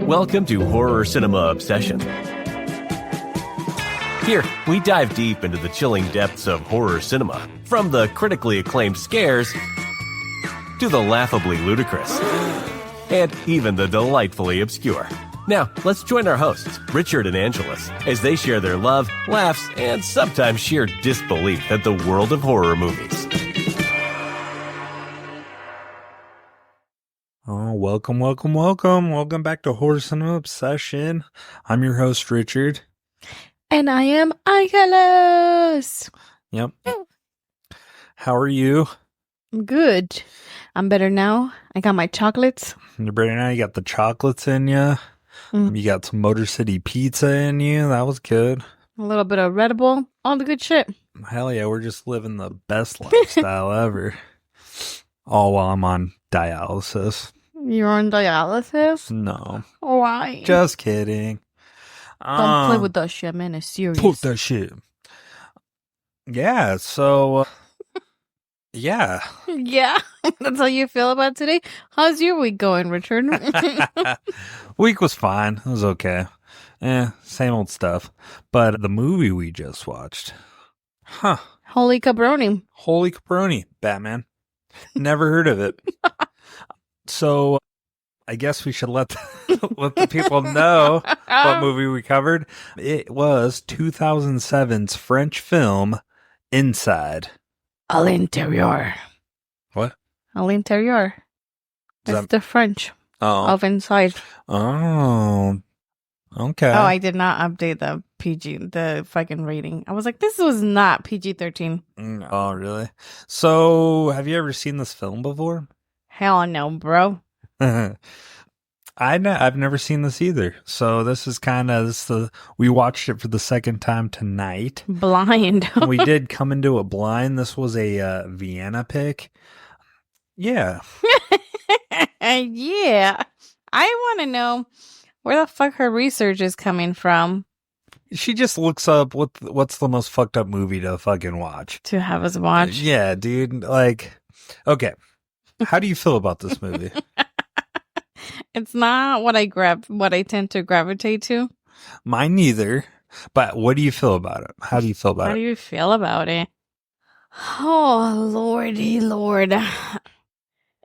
Welcome to Horror Cinema Obsession. Here, we dive deep into the chilling depths of horror cinema, from the critically acclaimed scares to the laughably ludicrous, and even the delightfully obscure. Now, let's join our hosts, Richard and Angelus, as they share their love, laughs, and sometimes sheer disbelief at the world of horror movies. Oh, welcome back to Horror Cinema Obsession. I'm your host, Richard. And I am Angelus. Yep. How are you? I'm good. I'm better now. I got my chocolates. You're better now. You got the chocolates in you. You got some Motor City pizza in you. That was good. A little bit of Red Bull. All the good shit. Hell yeah, we're just living the best lifestyle ever. All while I'm on dialysis. You're on dialysis? No. Why? Just kidding. Don't play with that shit, man. It's serious. Put that shit. Yeah, so... yeah. Yeah. That's how you feel about today? How's your week going, Richard? Week was fine. It was okay. Same old stuff. But the movie we just watched. Huh. Holy cabroni. Holy cabroni. Batman. Never heard of it. So, I guess we should let the people know what movie we covered. It was 2007's French film, Inside. À l'intérieur. What? À l'intérieur. It's the French of inside. Oh. Okay. Oh, I did not update the fucking rating. I was like, this was not PG-13. Oh, really? So, have you ever seen this film before? Hell no, bro. I've never seen this either. So this is we watched it for the second time tonight. Blind. We did come into it blind. This was a Vienna pick. Yeah. Yeah. I want to know where the fuck her research is coming from. She just looks up what's the most fucked up movie to fucking watch. To have us watch. Yeah, dude. Like, okay. How do you feel about this movie? It's not what I tend to gravitate to. Mine neither. But what do you feel about it? How do you feel about it? How do you feel about it? Oh, lordy lord.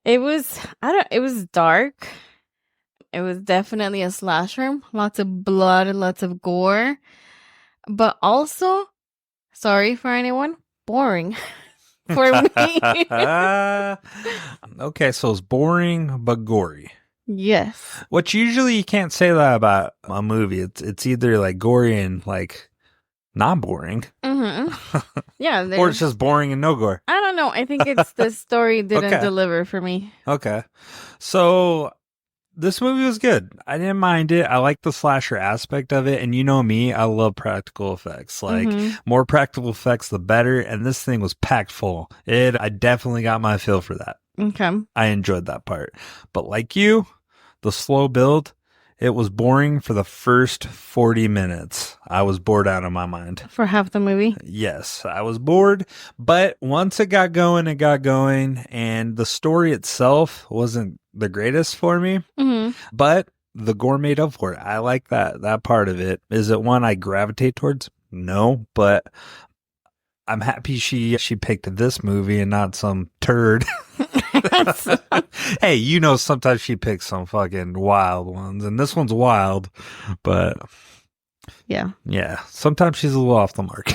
It was dark. It was definitely a slasher. Lots of blood and lots of gore. But also, sorry for anyone, boring. For me. Okay, so it's boring but gory. Yes. Which usually you can't say that about a movie. It's either like gory and like not boring. Mm-hmm. Yeah. Or it's just boring and no gore. I don't know. I think it's the story didn't deliver for me. Okay. So this movie was good. I didn't mind it. I like the slasher aspect of it. And you know me, I love practical effects. Like, more practical effects, the better. And this thing was packed full. I definitely got my feel for that. Okay. I enjoyed that part. But like you, the slow build, it was boring for the first 40 minutes. I was bored out of my mind. For half the movie? Yes, I was bored. But once it got going. And the story itself wasn't the greatest for me. Mm-hmm. But the gore made up for it. I like that part of it. Is it one I gravitate towards? No, but I'm happy she picked this movie and not some turd. Hey, sometimes she picks some fucking wild ones, and this one's wild, but yeah, sometimes she's a little off the mark.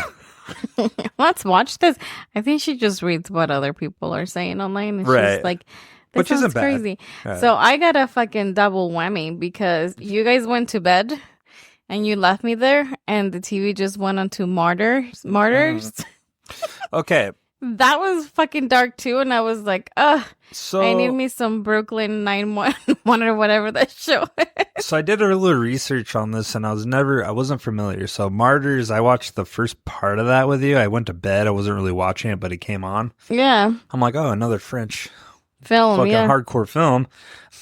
Let's watch this. I think she just reads what other people are saying online, and she's like, this which isn't crazy. Right. So I got a fucking double whammy because you guys went to bed and you left me there, and the TV just went on to Martyrs. Okay. That was fucking dark too, and I was like, so I need me some Brooklyn 911 or whatever that show is. So I did a little research on this, and I wasn't familiar. So Martyrs, I watched the first part of that with you. I went to bed. I wasn't really watching it, but it came on. Yeah. I'm like, oh, another French film, fucking hardcore film.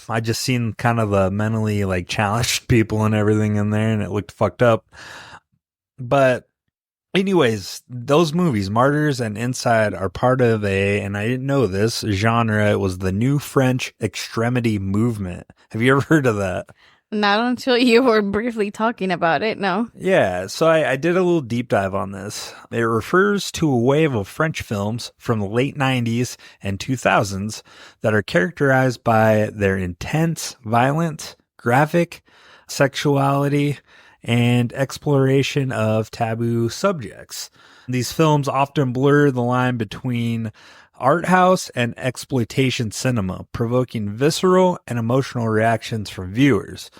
I just seen kind of the mentally like challenged people and everything in there, and it looked fucked up. But anyways, those movies, Martyrs and Inside, are part of and I didn't know this, genre. It was the new French extremity movement. Have you ever heard of that? Not until you were briefly talking about it, no. Yeah, so I did a little deep dive on this. It refers to a wave of French films from the late 90s and 2000s that are characterized by their intense, violent, graphic sexuality and exploration of taboo subjects. These films often blur the line between art house and exploitation cinema, provoking visceral and emotional reactions from viewers.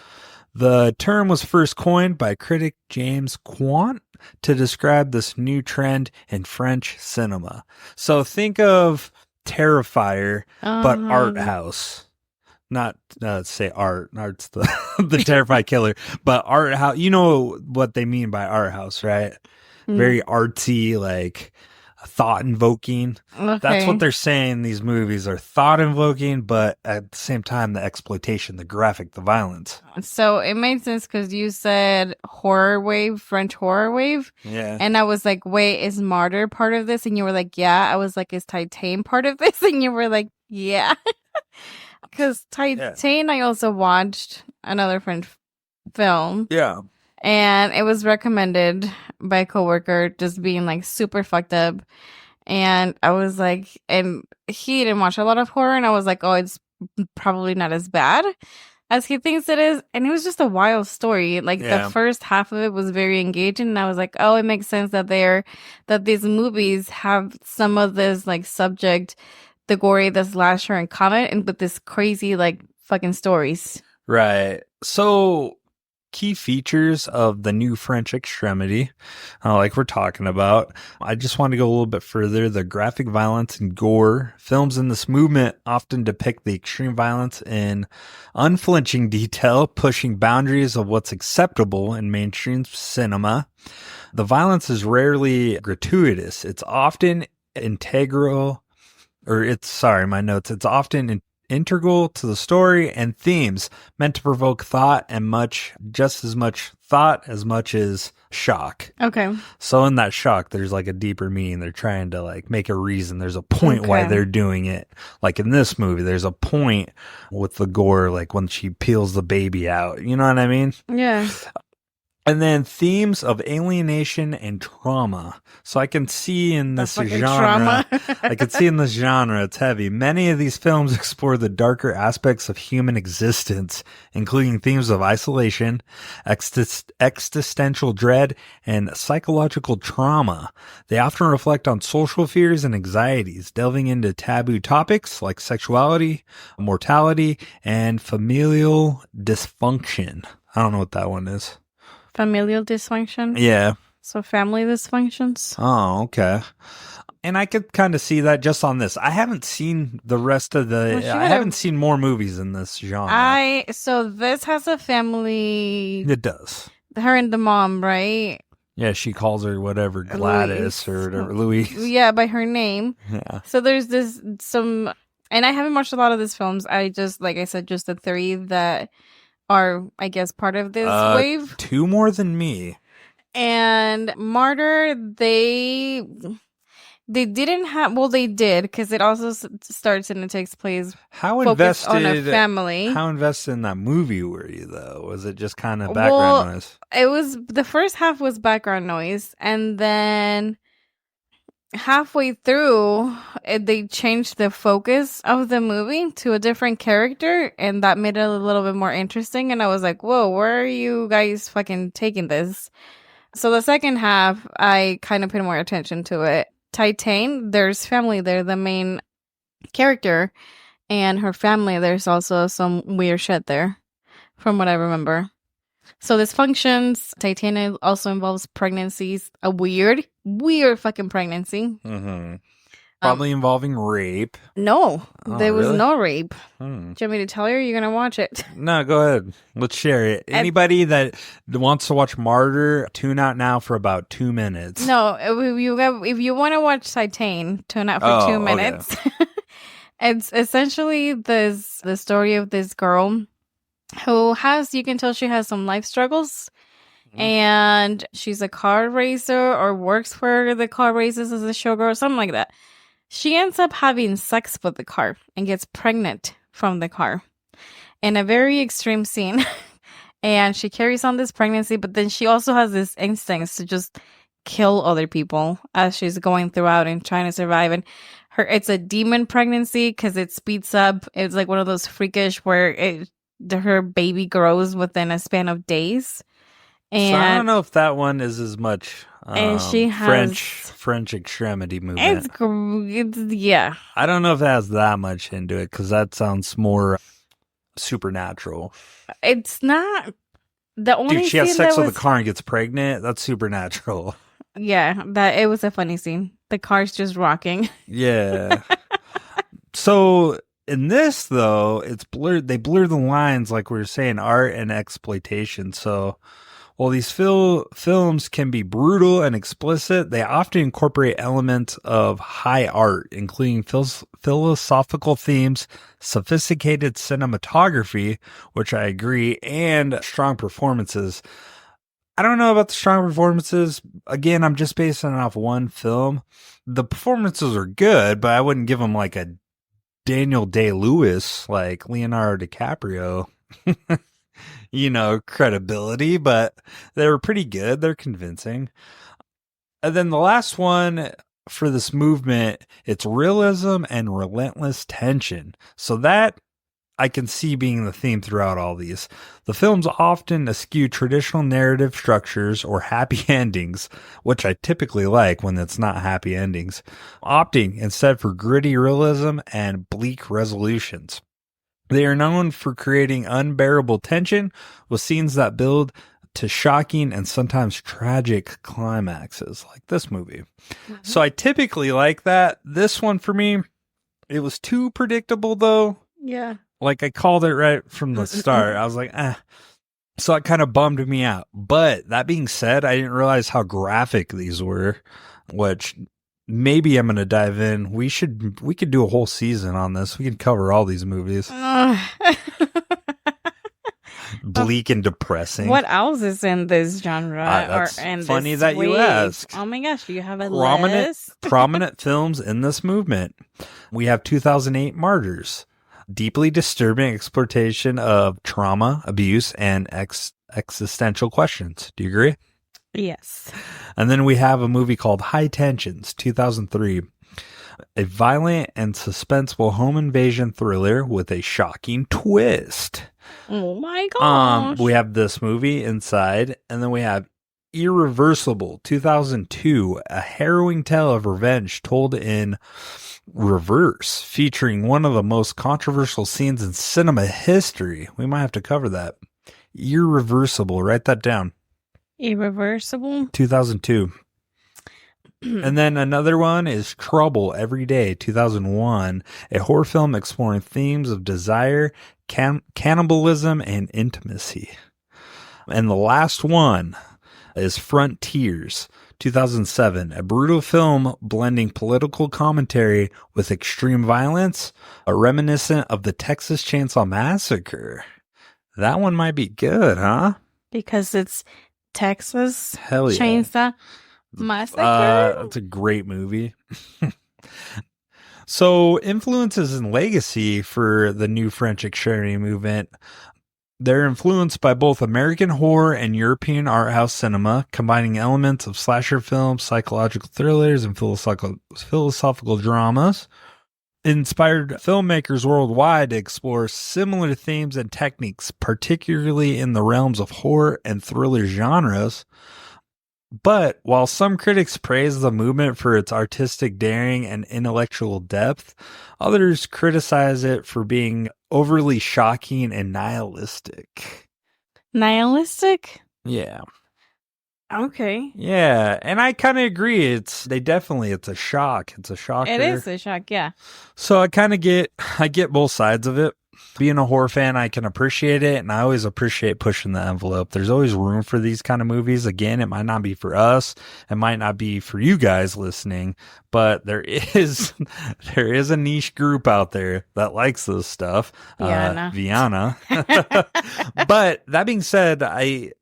The term was first coined by critic James Quant to describe this new trend in French cinema. So think of Terrifier, but art house. Not say art. Art's the the terrified killer, but art house. You know what they mean by art house, right? Very artsy, like thought invoking. Okay. That's what they're saying. These movies are thought invoking, but at the same time, the exploitation, the graphic, the violence. So it made sense because you said horror wave, French horror wave. Yeah. And I was like, wait, is Martyr part of this? And you were like, yeah. I was like, is Titan part of this? And you were like, yeah. Because Titan, I also watched another French film. Yeah. And it was recommended by a coworker, just being like super fucked up. And I was like, and he didn't watch a lot of horror. And I was like, oh, it's probably not as bad as he thinks it is. And it was just a wild story. Like the first half of it was very engaging. And I was like, oh, it makes sense that these movies have some of this like subject, the gory, the slasher in common, and with this crazy like fucking stories. Right. So key features of the new French extremity, like we're talking about. I just want to go a little bit further. The graphic violence and gore. Films in this movement often depict the extreme violence in unflinching detail, pushing boundaries of what's acceptable in mainstream cinema. The violence is rarely gratuitous. It's often integral, it's often integral to the story and themes, meant to provoke thought and just as much thought as much as shock. Okay. So in that shock, there's like a deeper meaning. They're trying to like make a reason. There's a point why they're doing it. Like in this movie, there's a point with the gore, like when she peels the baby out. You know what I mean? Yeah. And then themes of alienation and trauma. So I can see in this genre, it's heavy. Many of these films explore the darker aspects of human existence, including themes of isolation, existential dread, and psychological trauma. They often reflect on social fears and anxieties, delving into taboo topics like sexuality, mortality, and familial dysfunction. I don't know what that one is. Familial dysfunction? Yeah. So family dysfunctions? Oh, okay. And I could kind of see that just on this. I haven't seen the rest of I haven't seen more movies in this genre. So this has a family. It does. Her and the mom, right? Yeah, she calls her whatever, Gladys or whatever, Louise. Yeah, by her name. Yeah. So there's and I haven't watched a lot of these films. I just, like I said, just the three that are, I guess, part of this wave. Two more than me. And Martyr, they didn't have, well, they did, because it also starts and it takes place focused on a family. How invested in that movie were you, though? Was it just kind of background noise? It was, the first half was background noise, and then halfway through, they changed the focus of the movie to a different character, and that made it a little bit more interesting. And I was like, whoa, where are you guys fucking taking this? So the second half, I kind of paid more attention to it. Titan, there's family there, the main character, and her family, there's also some weird shit there, from what I remember. So this functions. Titan also involves pregnancies, a weird fucking pregnancy. Mm-hmm. Probably involving rape. No, there was no rape. Do you want me to tell you, or you're going to watch it? No, go ahead. Let's share it. Anybody that wants to watch Martyr, tune out now for about 2 minutes. No, if you want to watch Titan, tune out for 2 minutes. Okay. It's essentially the story of this girl who has, you can tell she has some life struggles. And she's a car racer, or works for the car races as a showgirl, or something like that. She ends up having sex with the car and gets pregnant from the car in a very extreme scene. and she carries on this pregnancy, but then she also has this instincts to just kill other people as she's going throughout and trying to survive. And it's a demon pregnancy because it speeds up. It's like one of those freakish where her baby grows within a span of days. And so I don't know if that one is as much and she has French extremity movement. It's yeah. I don't know if it has that much into it because that sounds more supernatural. It's not the only. Dude, she has sex with a car and gets pregnant. That's supernatural. Yeah, it was a funny scene. The car's just rocking. Yeah. So in this though, it's blurred. They blur the lines, like we were saying, art and exploitation. So while these films can be brutal and explicit, they often incorporate elements of high art, including philosophical themes, sophisticated cinematography, which I agree, and strong performances. I don't know about the strong performances. Again, I'm just basing it off one film. The performances are good, but I wouldn't give them like a Daniel Day-Lewis, like Leonardo DiCaprio. Credibility, but they were pretty good. They're convincing. And then the last one for this movement, it's realism and relentless tension. So that I can see being the theme throughout all these. The films often eschew traditional narrative structures or happy endings, which I typically like when it's not happy endings, opting instead for gritty realism and bleak resolutions. They are known for creating unbearable tension with scenes that build to shocking and sometimes tragic climaxes, like this movie. Mm-hmm. So I typically like that. This one for me, it was too predictable though. Yeah. Like I called it right from the start. I was like, So it kind of bummed me out. But that being said, I didn't realize how graphic these were, which maybe I'm going to dive in. We could do a whole season on this. We could cover all these movies. Bleak and depressing. What else is in this genre? That's funny that you asked. Oh my gosh, do you have a list? Prominent films in this movement. We have 2008 Martyrs. Deeply disturbing exploitation of trauma, abuse, and existential questions. Do you agree? Yes. And then we have a movie called High Tensions, 2003. A violent and suspenseful home invasion thriller with a shocking twist. Oh my gosh. We have this movie Inside, and then we have Irreversible, 2002, a harrowing tale of revenge told in reverse, featuring one of the most controversial scenes in cinema history. We might have to cover that. Irreversible, write that down. Irreversible? 2002. And then another one is Trouble Every Day, 2001, a horror film exploring themes of desire, cannibalism, and intimacy. And the last one is Frontiers, 2007, a brutal film blending political commentary with extreme violence, reminiscent of the Texas Chainsaw Massacre. That one might be good, huh? Because it's Texas Hell yeah. Chainsaw Massacre. It's a great movie. So, influences and legacy for the new French extremity movement. They're influenced by both American horror and European art house cinema, combining elements of slasher films, psychological thrillers, and philosophical dramas. Inspired filmmakers worldwide to explore similar themes and techniques, particularly in the realms of horror and thriller genres. But while some critics praise the movement for its artistic daring and intellectual depth, others criticize it for being overly shocking and nihilistic. Nihilistic? Yeah. Okay. Yeah, and I kind of agree. It's a shock. It's a shocker. It is a shock, yeah. So I get both sides of it. Being a horror fan, I can appreciate it, and I always appreciate pushing the envelope. There's always room for these kind of movies. Again, it might not be for us, it might not be for you guys listening, but there is a niche group out there that likes this stuff. Viana. But that being said, I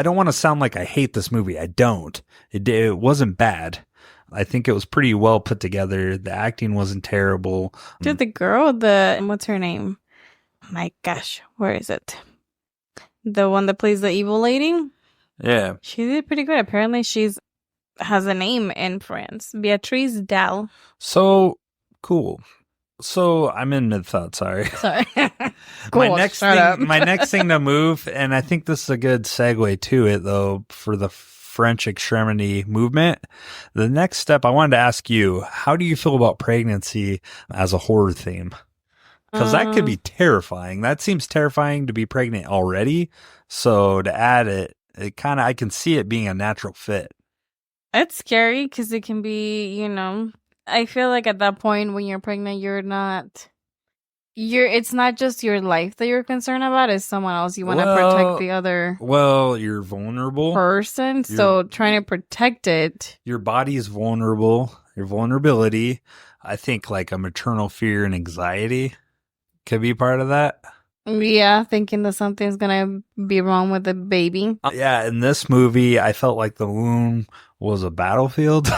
don't want to sound like I hate this movie. I don't. It wasn't bad. I think it was pretty well put together. The acting wasn't terrible. Dude, the girl, what's her name? My gosh, where is it? The one that plays the evil lady. Yeah. She did pretty good. Apparently, has a name in France. Beatrice Dalle. So cool. So I'm in mid thought. Sorry. Sorry. my Cool, next shut up. thing. My next thing to move, and I think this is a good segue to it, though, for the French extremity movement. The next step, I wanted to ask you: how do you feel about pregnancy as a horror theme? Because that could be terrifying. That seems terrifying to be pregnant already. So to add it kind of, I can see it being a natural fit. It's scary because it can be, I feel like at that point when you're pregnant, it's not just your life that you're concerned about, it's someone else. You want to protect the other you're vulnerable person. So trying to protect it. Your body is vulnerable. Your vulnerability. I think like a maternal fear and anxiety could be part of that. Yeah, thinking that something's going to be wrong with the baby. Yeah, in this movie, I felt like the womb was a battlefield.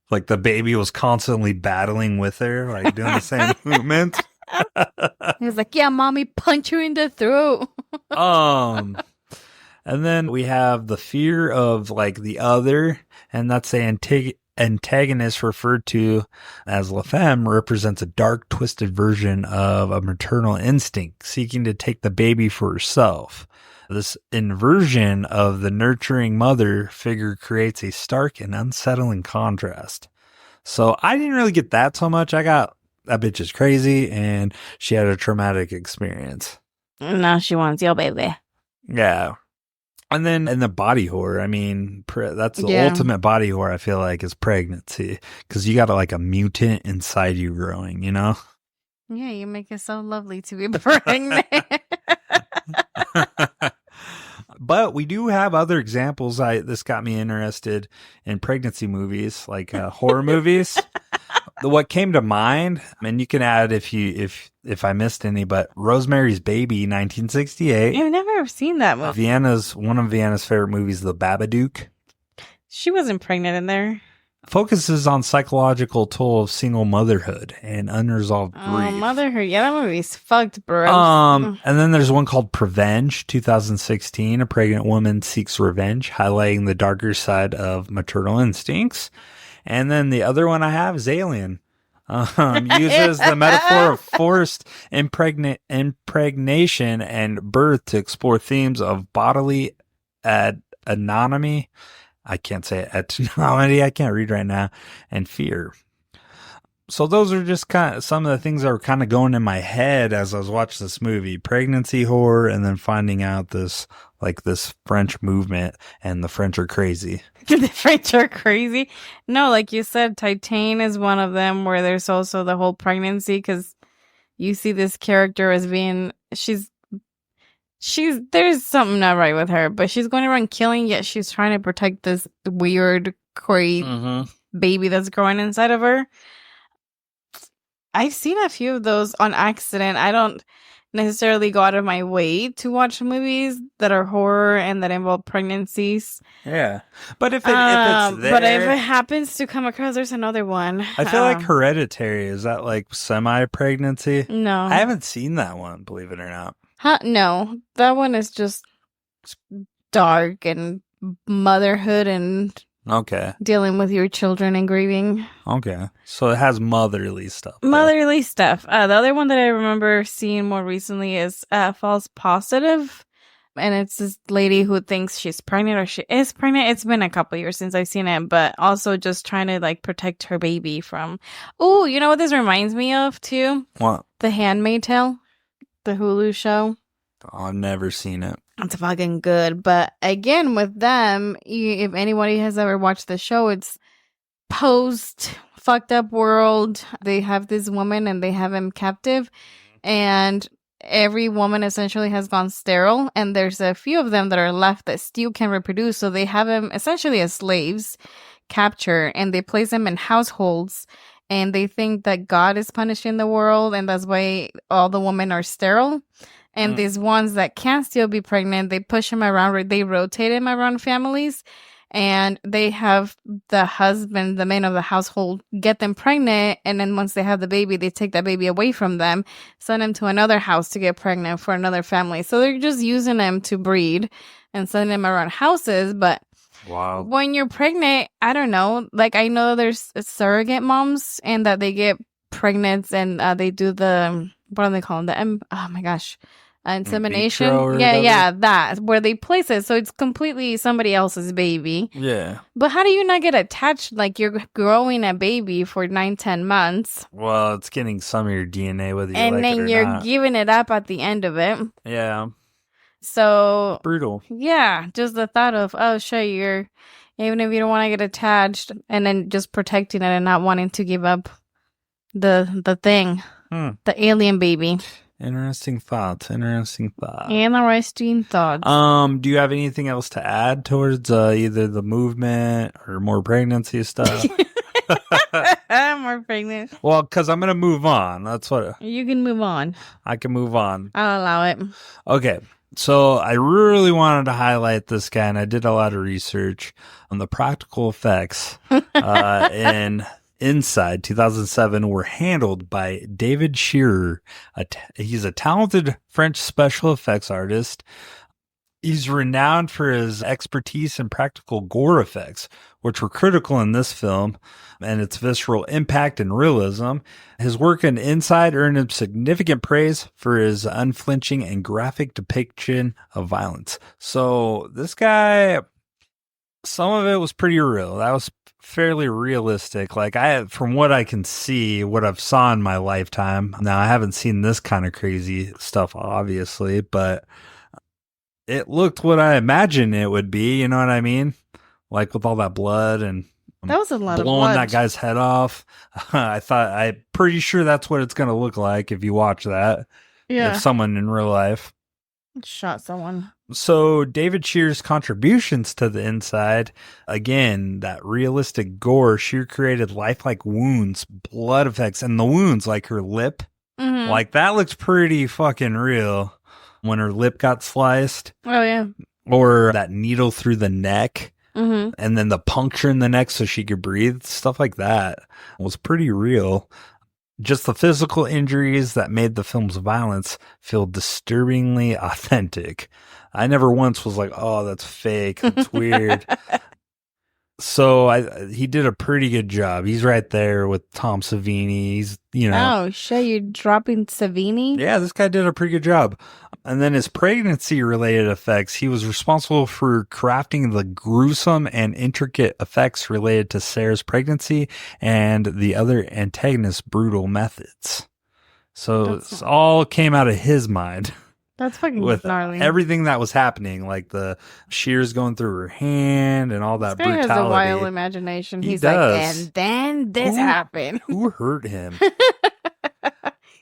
Like the baby was constantly battling with her, like doing the same movement. He was like, yeah, mommy, punch her in the throat. And then we have the fear of like the other, and that's the antagonist referred to as La Femme represents a dark, twisted version of a maternal instinct seeking to take the baby for herself. This inversion of the nurturing mother figure creates a stark and unsettling contrast. So I didn't really get that so much. I got that bitch is crazy and she had a traumatic experience. Now she wants your baby. Yeah. And then in the body horror, I mean, that's the ultimate body horror, I feel like, is pregnancy. Because you got like a mutant inside you growing, you know? Yeah, you make it so lovely to be pregnant. But we do have other examples. This got me interested in pregnancy movies, like horror movies. What came to mind, and you can add if I missed any, but Rosemary's Baby, 1968. I've never seen that movie. One of Vienna's favorite movies, The Babadook. She wasn't pregnant in there. Focuses on psychological toll of single motherhood and unresolved grief. Motherhood. Yeah, that movie's fucked, bro. And then there's one called Prevenge, 2016. A pregnant woman seeks revenge, highlighting the darker side of maternal instincts. And then the other one I have is Alien. Uses the metaphor of forced impregnation and birth to explore themes of bodily autonomy. I can't say autonomy. I can't read right now. And fear. So those are just kind of some of the things that were kind of going in my head as I was watching this movie. Pregnancy horror, and then finding out this French movement, and the French are crazy. The French are crazy. No, like you said, Titan is one of them where there's also the whole pregnancy because you see this character as being, there's something not right with her, but she's going around killing, yet she's trying to protect this weird, crazy baby that's growing inside of her. I've seen a few of those on accident. I don't necessarily go out of my way to watch movies that are horror and that involve pregnancies. Yeah. But if it's there... But if it happens to come across, there's another one. I feel like Hereditary, is that like semi-pregnancy? No. I haven't seen that one, believe it or not. No. That one is just dark and motherhood and dealing with your children and grieving. Okay. So it has motherly stuff. Motherly stuff. The other one that I remember seeing more recently is False Positive. And it's this lady who thinks she's pregnant or she is pregnant. It's been a couple years since I've seen it, but also just trying to like protect her baby from... Oh, you know what this reminds me of too? What? The Handmaid's Tale. The Hulu show. Oh, I've never seen it. It's fucking good. But again, with them, if anybody has ever watched the show, it's post fucked up world. They have this woman and they have him captive. And every woman essentially has gone sterile. And there's a few of them that are left that still can reproduce. So they have him essentially as slaves, capture, and they place them in households. And they think that God is punishing the world. And that's why all the women are sterile. And these ones that can still be pregnant, they push them around, they rotate them around families. and they have the husband, the man of the household, get them pregnant, and then once they have the baby, they take that baby away from them, send them to another house to get pregnant for another family. So they're just using them to breed and sending them around houses. But Wow. when you're pregnant, I don't know. Like, I know there's surrogate moms and that they get pregnant and they do the, what do they call them? Oh my gosh. Insemination. Yeah, that where they place it. So it's completely somebody else's baby. Yeah. But how do you not get attached? Like, you're growing a baby for 9-10 months. Well, it's getting some of your DNA, whether you and like it then or you're not. giving it up at the end of it. Yeah. So Brutal. yeah, just the thought of, oh shit, you're, even if you don't want to get attached, and then just protecting it and not wanting to give up the thing, the alien baby. Interesting thoughts. Interesting thoughts. Do you have anything else to add towards either the movement or more pregnancy stuff? I'm more pregnant. Well, because I'm gonna move on. That's what You can move on. I can move on. I'll allow it. Okay. So I really wanted to highlight this guy, and I did a lot of research on the practical effects in Inside 2007 were handled by David Shearer. He's a talented French special effects artist. He's renowned for his expertise in practical gore effects, which were critical in this film, and its visceral impact and realism. His work in Inside earned him significant praise for his unflinching and graphic depiction of violence. So this guy, some of it was pretty real. That was fairly realistic. Like, from what I can see, what I've saw in my lifetime. Now, I haven't seen this kind of crazy stuff, obviously, but it looked what I imagined it would be. You know what I mean? Like with all that blood and that was a lot of blowing blood. that guy's head off. I'm pretty sure that's what it's going to look like if you watch that. Yeah. If someone in real life shot someone. So David Shearer's contributions to the Inside, again, that realistic gore, Shearer created lifelike wounds, blood effects, and the wounds, like her lip, like that looks pretty fucking real when her lip got sliced. Oh, yeah. Or that needle through the neck. Mm-hmm. And then the puncture in the neck so she could breathe, stuff like that was pretty real. Just the physical injuries that made the film's violence feel disturbingly authentic. I never once was like, oh, that's fake. That's weird. So he did a pretty good job. He's right there with Tom Savini. He's, Oh, shit, you're dropping Savini? Yeah, this guy did a pretty good job. And then his pregnancy-related effects, he was responsible for crafting the gruesome and intricate effects related to Sarah's pregnancy and the other antagonist's brutal methods. So it all came out of his mind. That's fucking with gnarly. Everything that was happening, like the shears going through her hand and all that this guy brutality. has a wild imagination. He's does. like, and then this happened. Who hurt him?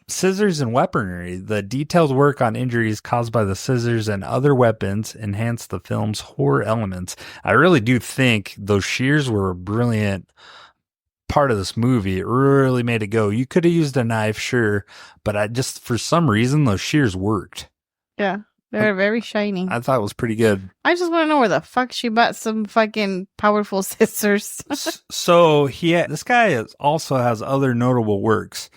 Scissors and weaponry. The detailed work on injuries caused by the scissors and other weapons enhanced the film's horror elements. I really do think those shears were a brilliant part of this movie. It really made it go. You could have used a knife, sure, but I just, for some reason, those shears worked. Yeah, they're very shiny. I thought it was pretty good. I just want to know where the fuck she bought some fucking powerful scissors. So this guy also has other notable works.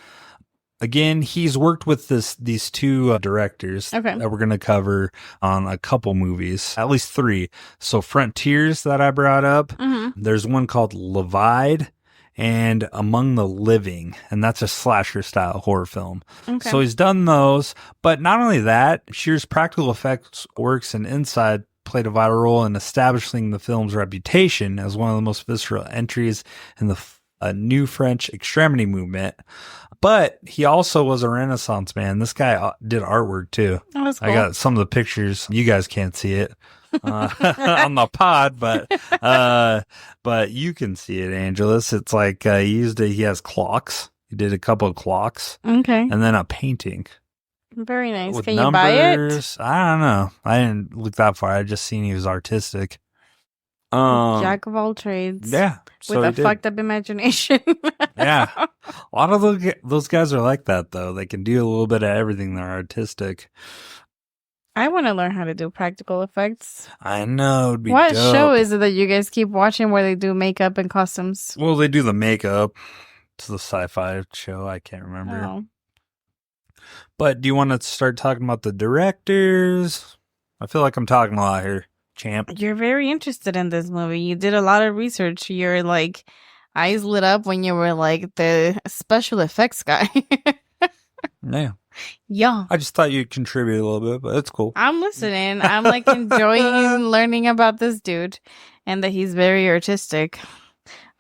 Again, he's worked with these two directors that we're going to cover on a couple movies, at least 3. So Frontiers that I brought up, there's one called Levide and Among the Living, and that's a slasher style horror film. Okay. So he's done those, but not only that, Shearer's practical effects works in Inside played a vital role in establishing the film's reputation as one of the most visceral entries in the new French extremity movement. But he also was a Renaissance man. This guy did artwork too. Oh, that's cool. I got some of the pictures. You guys can't see it on the pod, but you can see it, Angelus. It's like he has clocks. He did a couple of clocks. Okay. And then a painting. Very nice. With Can numbers. you buy it? I don't know. I didn't look that far. I just seen he was artistic. Jack of all trades. Yeah. So with a fucked up imagination. Yeah. A lot of those guys are like that, though. They can do a little bit of everything. They're artistic. I want to learn how to do practical effects. I know. It'd be What dope. show is it that you guys keep watching where they do makeup and costumes? Well, they do the makeup. It's the sci-fi show. I can't remember. Oh. But do you want to start talking about the directors? I feel like I'm talking a lot here, champ. You're very interested in this movie. You did a lot of research. Your like eyes lit up when you were like the special effects guy. Yeah. Yeah. I just thought you'd contribute a little bit, but it's cool. I'm listening. I'm like enjoying learning about this dude and that he's very artistic.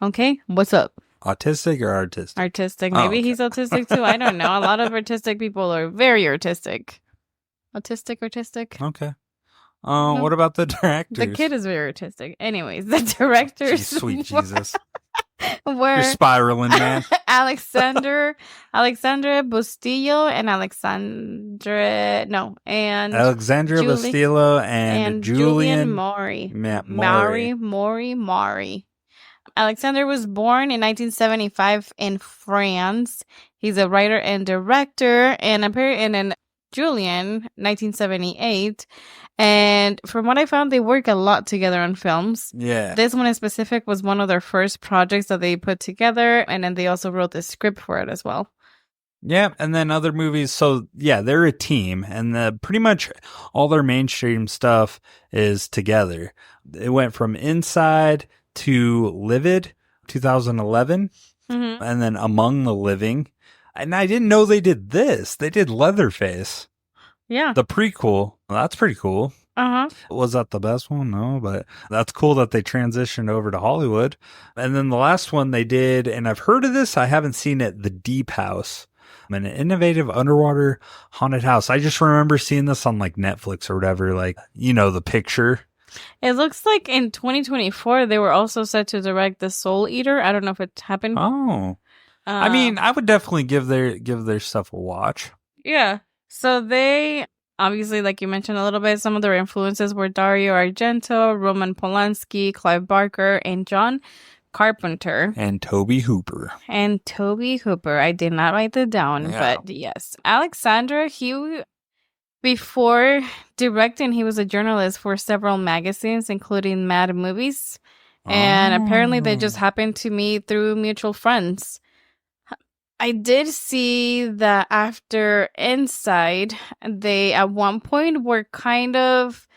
Okay, what's up? Autistic or artistic? Artistic. Oh, Maybe okay. he's autistic too. I don't know. A lot of artistic people are very artistic. Autistic. Okay. What about the directors? The kid is very artistic. Anyways, the directors. Jeez, sweet Jesus. Were You're spiraling, man. Alexandra Bustillo and Alexandra Julie- Bustillo and Julian Maury. Maury. Maury. Alexander was born in 1975 in France. He's a writer and director, and then Julian, 1978. And from what I found, they work a lot together on films. Yeah. This one in specific was one of their first projects that they put together, and then they also wrote the script for it as well. Yeah, and then other movies. So, yeah, they're a team, and pretty much all their mainstream stuff is together. It went from Inside to Livid, 2011, and then Among the Living. And I didn't know they did this. They did Leatherface. Yeah. The prequel. Well, that's pretty cool. Uh-huh. Was that the best one? No, but that's cool that they transitioned over to Hollywood. And then the last one they did, and I've heard of this, I haven't seen it, The Deep House. An innovative underwater haunted house. I just remember seeing this on like Netflix or whatever, like, you know, the picture. It looks like in 2024, they were also set to direct The Soul Eater. I don't know if it happened. Oh. I mean, I would definitely give their stuff a watch. Yeah. So they, obviously, like you mentioned a little bit, some of their influences were Dario Argento, Roman Polanski, Clive Barker, and John Carpenter. And Toby Hooper. I did not write that down, Yeah. but yes. Alexandra, before directing, he was a journalist for several magazines, including Mad Movies. And apparently they just happened to meet through mutual friends. I did see that after Inside, they at one point were kind of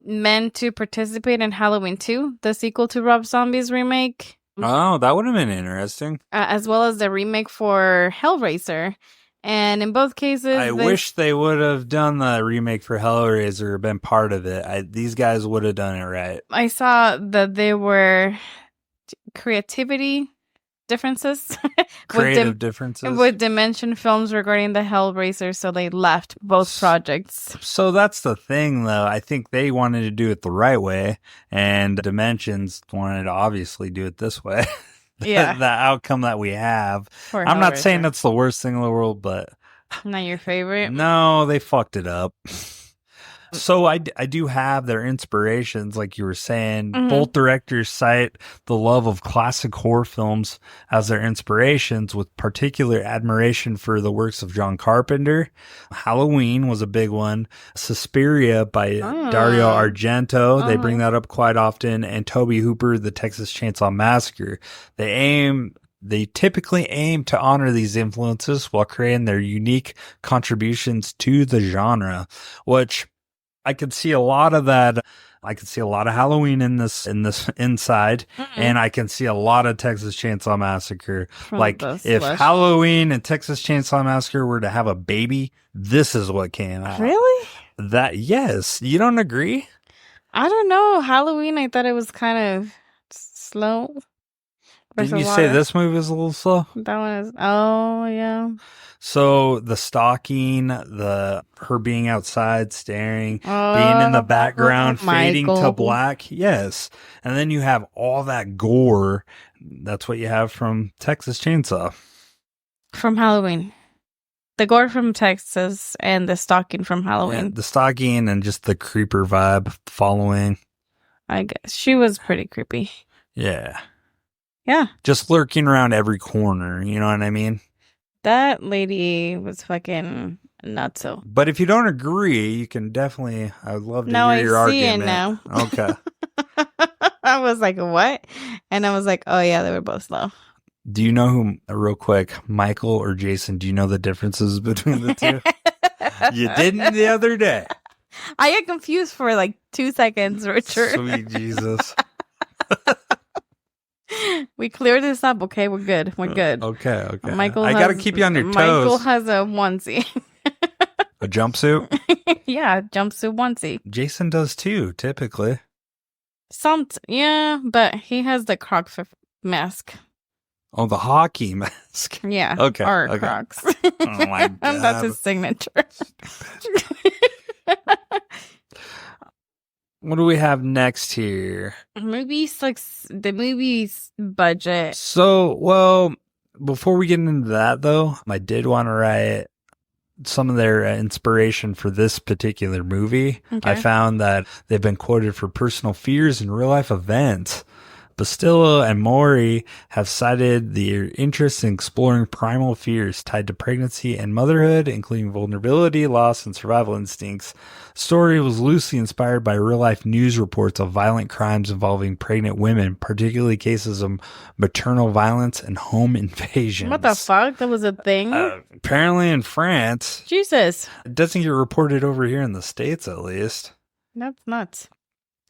meant to participate in Halloween 2, the sequel to Rob Zombie's remake. Oh, that would have been interesting. As well as the remake for Hellraiser. And in both cases... I wish they would have done the remake for Hellraiser or been part of it. These guys would have done it right. I saw that there were creativity differences. Creative differences. With Dimension Films regarding the Hellraiser, so they left both projects. So that's the thing, though. I think they wanted to do it the right way, and Dimensions wanted to obviously do it this way. Yeah. The outcome that we have. For I'm not Hellraiser. saying that's the worst thing in the world, but... Not your favorite? No, they fucked it up. So I do have their inspirations, like you were saying. Mhm. Both directors cite the love of classic horror films as their inspirations, with particular admiration for the works of John Carpenter. Halloween was a big one. Suspiria by Dario Argento. They bring that up quite often. And Toby Hooper, The Texas Chainsaw Massacre. They typically aim to honor these influences while creating their unique contributions to the genre, which I could see a lot of that. I could see a lot of Halloween in this Inside, and I can see a lot of Texas Chainsaw Massacre. Like, if Halloween and Texas Chainsaw Massacre were to have a baby, this is what came out. Really? Yes. You don't agree? I don't know. Halloween, I thought it was kind of slow. Didn't you say this movie was a little slow? That one is, oh, yeah. So the stalking, her being outside staring, being in the background, fading to black. Yes. And then you have all that gore. That's what you have from Texas Chainsaw. From Halloween. The gore from Texas and the stalking from Halloween. Yeah, the stalking and just the creeper vibe following. I guess. She was pretty creepy. Yeah. Yeah. Just lurking around every corner. You know what I mean? That lady was fucking not so. But if you don't agree, you can definitely, I would love to Now hear your I see argument. it now. Okay. I was like, what? And I was like, oh yeah, they were both slow. Do you know who, real quick, Michael or Jason, do you know the differences between the two? You didn't the other day. I get confused for like 2 seconds, Richard. Sweet Jesus. We cleared this up, okay? We're good. We're good. Okay. Michael I got to keep you on your toes. Michael has a onesie. A jumpsuit? Yeah, jumpsuit onesie. Jason does too, typically. Yeah, but he has the Crocs mask. Oh, the hockey mask. Yeah. Okay. Or Crocs. Oh my God. That's his signature. What do we have next here? Movies, like the movie's budget. So, well, before we get into that, though, I did want to write some of their inspiration for this particular movie. Okay. I found that they've been quoted for personal fears and real life events. Bastillo and Maury have cited their interest in exploring primal fears tied to pregnancy and motherhood, including vulnerability, loss, and survival instincts. The story was loosely inspired by real-life news reports of violent crimes involving pregnant women, particularly cases of maternal violence and home invasions. What the fuck? That was a thing? Apparently in France. Jesus. It doesn't get reported over here in the States, at least. That's nuts.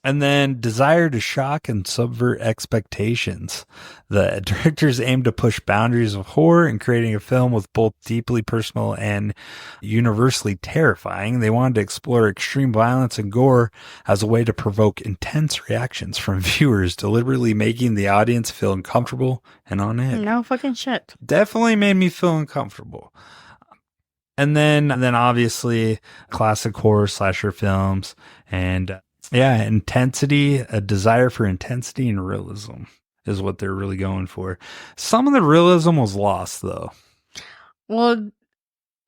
And then desire to shock and subvert expectations. The directors aim to push boundaries of horror in creating a film with both deeply personal and universally terrifying. They wanted to explore extreme violence and gore as a way to provoke intense reactions from viewers, deliberately making the audience feel uncomfortable and on edge. No fucking shit. Definitely made me feel uncomfortable. And then obviously classic horror slasher films and intensity, a desire for intensity and realism is what they're really going for. Some of the realism was lost, though. Well,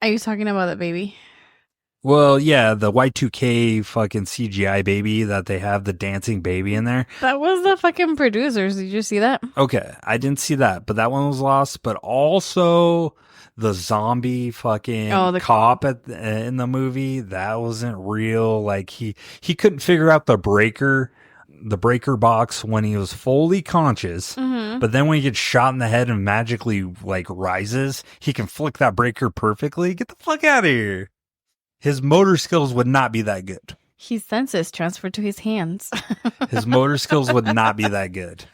are you talking about the baby? Well, yeah, the Y2K fucking CGI baby that they have, the dancing baby in there. That was the fucking producers. Did you see that? Okay, I didn't see that, but that one was lost. But also the zombie fucking cop in the movie, that wasn't real. Like he couldn't figure out the breaker box when he was fully conscious. Mm-hmm. But then when he gets shot in the head and magically like rises, he can flick that breaker perfectly. Get the fuck out of here. His motor skills would not be that good. His senses transferred to his hands. His motor skills would not be that good.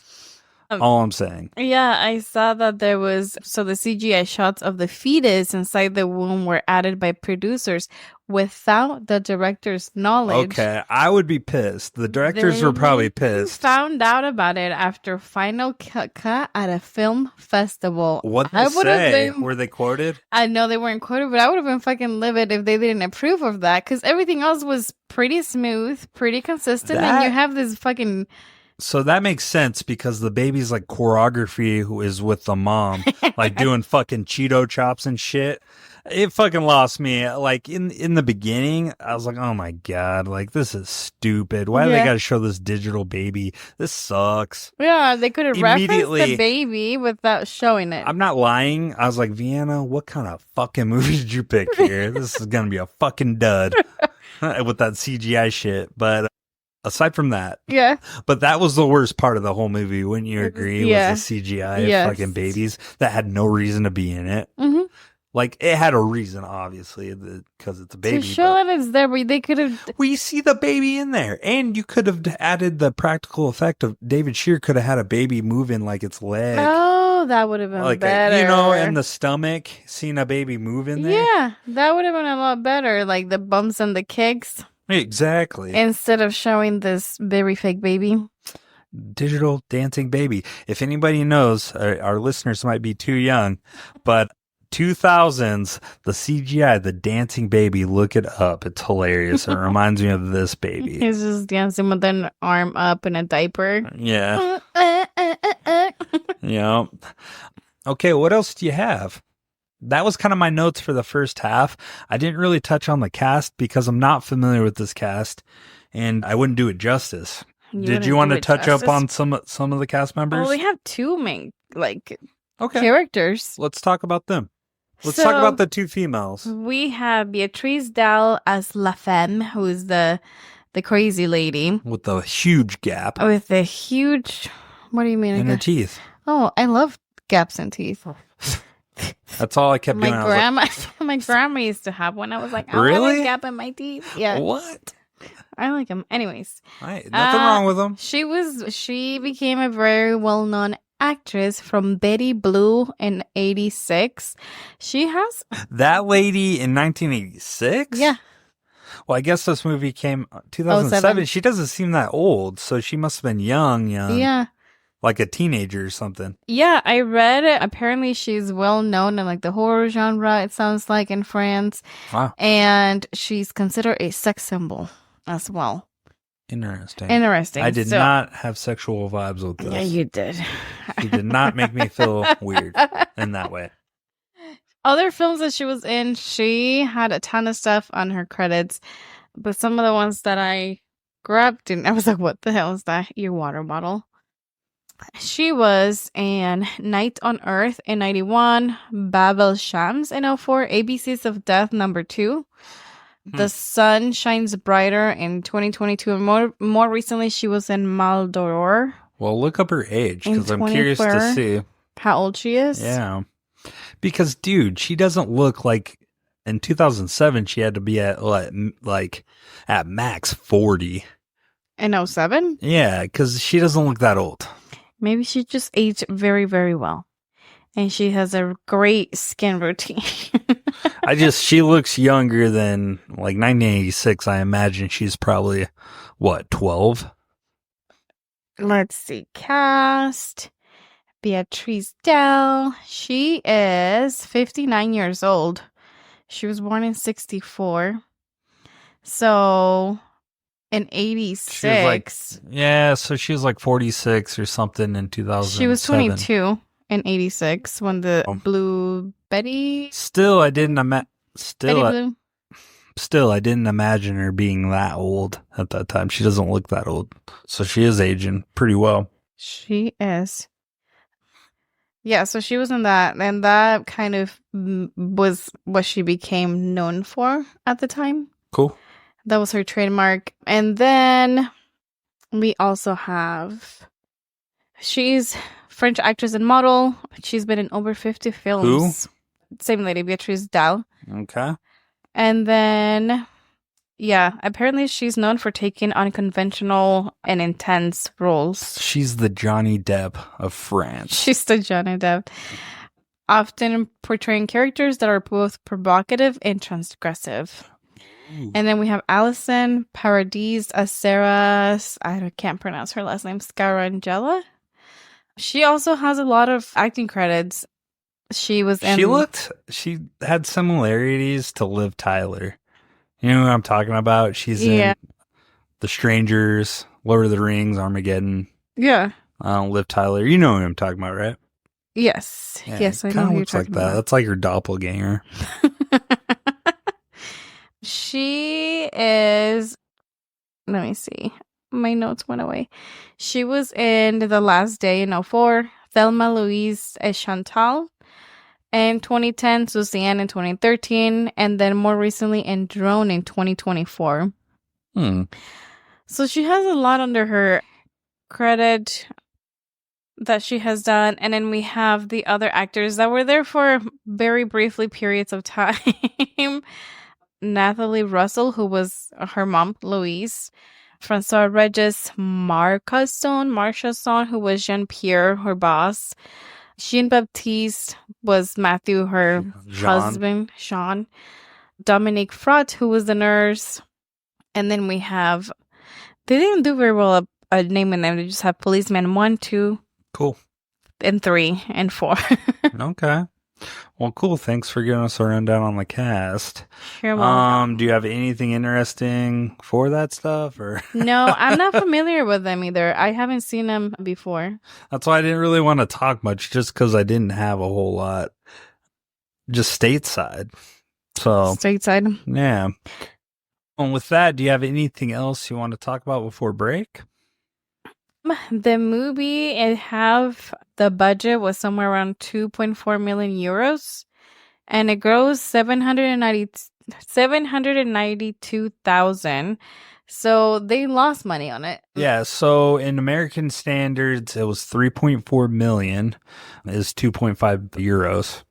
All I'm saying. Yeah, I saw that there was... So the CGI shots of the fetus inside the womb were added by producers without the director's knowledge. Okay, I would be pissed. The directors were probably pissed. Found out about it after final cut at a film festival. What did they say? Were they quoted? I know they weren't quoted, but I would have been fucking livid if they didn't approve of that, because everything else was pretty smooth, pretty consistent, and you have this fucking... So that makes sense because the baby's like choreography who is with the mom, like doing fucking Cheeto chops and shit. It fucking lost me. Like in the beginning, I was like, oh my God, like this is stupid. Why do they got to show this digital baby? This sucks. Yeah, they could have referenced the baby without showing it. I'm not lying. I was like, Vienna, what kind of fucking movie did you pick here? This is going to be a fucking dud with that CGI shit. But aside from that, but that was the worst part of the whole movie. Wouldn't you agree? Was the CGI fucking babies that had no reason to be in it. Mm-hmm. Like it had a reason, obviously, because it's a baby. To show that it's there, but they could have. We see the baby in there, and you could have added the practical effect of David Shear could have had a baby moving like its leg. Oh, that would have been like better. In the stomach, seeing a baby move in there. Yeah, that would have been a lot better. Like the bumps and the kicks. Exactly. Instead of showing this very fake baby. Digital dancing baby. If anybody knows, our listeners might be too young, but 2000s, the CGI, the dancing baby, look it up. It's hilarious. It reminds me of this baby. He's just dancing with an arm up in a diaper. Yeah. Yeah. Okay, what else do you have? That was kind of my notes for the first half. I didn't really touch on the cast because I'm not familiar with this cast, and I wouldn't do it justice. Did you want to touch up on some of the cast members? Well, we have two main characters. Let's talk about them. Let's talk about the two females. We have Beatrice Dalle as La Femme, who is the crazy lady. With the huge gap. With the huge... What do you mean? In her teeth. Oh, I love gaps in teeth. That's all I kept doing. My grandma used to have one. I was like, I really? want a gap in my teeth. Yeah. What? I like them. Anyways. Nothing wrong with them. She became a very well-known actress from Betty Blue in 86. She has... That lady in 1986? Yeah. Well, I guess this movie came 2007. She doesn't seem that old, so she must have been young. Yeah. Like a teenager or something. Yeah, I read it. Apparently, she's well known in like the horror genre, it sounds like, in France. Wow. And she's considered a sex symbol as well. Interesting. I did not have sexual vibes with this. Yeah, you did. She did not make me feel weird in that way. Other films that she was in, she had a ton of stuff on her credits. But some of the ones that I grabbed, and I was like, what the hell is that? Your water bottle. She was in Night on Earth in 91, Babel Shams in 04, ABCs of Death #2. The Sun Shines Brighter in 2022. And more recently, she was in Maldoror. Well, look up her age, because I'm curious to see how old she is. Yeah. Because, dude, she doesn't look like... In 2007, she had to be at, like, at max 40. In 07? Yeah, because she doesn't look that old. Maybe she just aged very, very well. And she has a great skin routine. She looks younger than, like, 1986. I imagine she's probably, 12? Let's see. Cast. Beatrice Dalle. She is 59 years old. She was born in 64. So... in 86. So she was like 46 or something in 2007. She was 22 in 86 when the Blue Betty... Still, I didn't Blue? Still, I didn't imagine her being that old at that time. She doesn't look that old. So she is aging pretty well. She is. Yeah, so she was in that. And that kind of was what she became known for at the time. Cool. That was her trademark. And then we also have... She's French actress and model. She's been in over 50 films. Who? Same lady, Beatrice Dalle. Okay. And then, yeah, apparently she's known for taking unconventional and intense roles. She's the Johnny Depp of France. She's the Johnny Depp. Often portraying characters that are both provocative and transgressive. And then we have Alison Paradis as Sarah, I can't pronounce her last name, Scarangella. She also has a lot of acting credits. She had similarities to Liv Tyler. You know who I'm talking about? She's in The Strangers, Lord of the Rings, Armageddon. Yeah. Liv Tyler. You know who I'm talking about, right? Yes. Yeah, yes, I know who you're talking like that. about. That's like her doppelganger. She is... Let me see. My notes went away. She was in The Last Day in 04, Thelma Louise et Chantal in 2010, Suzanne in 2013, and then more recently in Drone in 2024. So she has a lot under her credit that she has done. And then we have the other actors that were there for very briefly periods of time. Nathalie Russell, who was her mom, Louise. Francois Regis Marchesson, who was Jean-Pierre, her boss. Jean-Baptiste was Matthew, her husband, Jean. Dominique Frot, who was the nurse. And then we have... They didn't do very well a naming them. They just have Policeman 1, 2... Cool. And 3, and 4. Okay. Well, cool. Thanks for giving us a rundown on the cast. You're welcome. Do you have anything interesting for that stuff, or? No, I'm not familiar with them either. I haven't seen them before. That's why I didn't really want to talk much, just because I didn't have a whole lot. Just stateside. So Stateside. Yeah. And with that, do you have anything else you want to talk about before break? The movie, the budget was somewhere around 2.4 million euros. and it grossed 792,000. So they lost money on it. Yeah, so in American standards, it was 3.4 million, is 2.5 euros.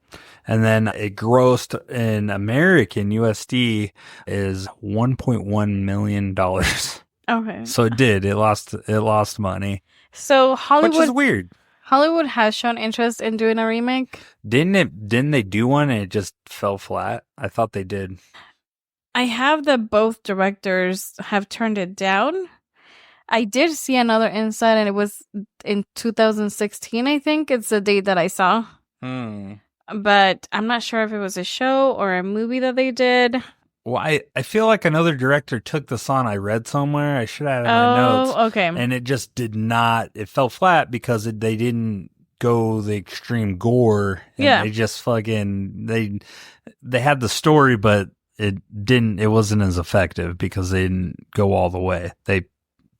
And then it grossed in American USD is $1.1 million. Okay. So it did. It lost money. So Hollywood, which is weird. Hollywood has shown interest in doing a remake. Didn't they do one and it just fell flat? I thought they did. I have that both directors have turned it down. I did see another insight, and it was in 2016, I think. It's the date that I saw. But I'm not sure if it was a show or a movie that they did. Well, I feel like another director took this on. I read somewhere. I should have it in my notes. Okay. And it just did not. It fell flat because they didn't go the extreme gore. And They just fucking they had the story, but it wasn't as effective because they didn't go all the way. They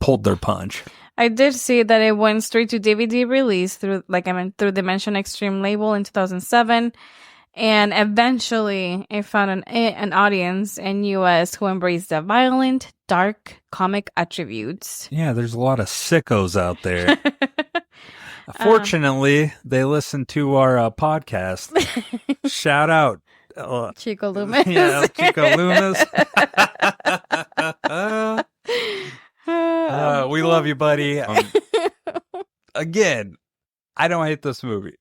pulled their punch. I did see that it went straight to DVD release through Dimension Extreme label in 2007. And eventually, it found an audience in U.S. who embraced the violent, dark comic attributes. Yeah, there's a lot of sickos out there. Fortunately, they listen to our podcast. Shout out. Chico Loomis. Yeah, Chico Loomis. We love you, buddy. Again, I don't hate this movie.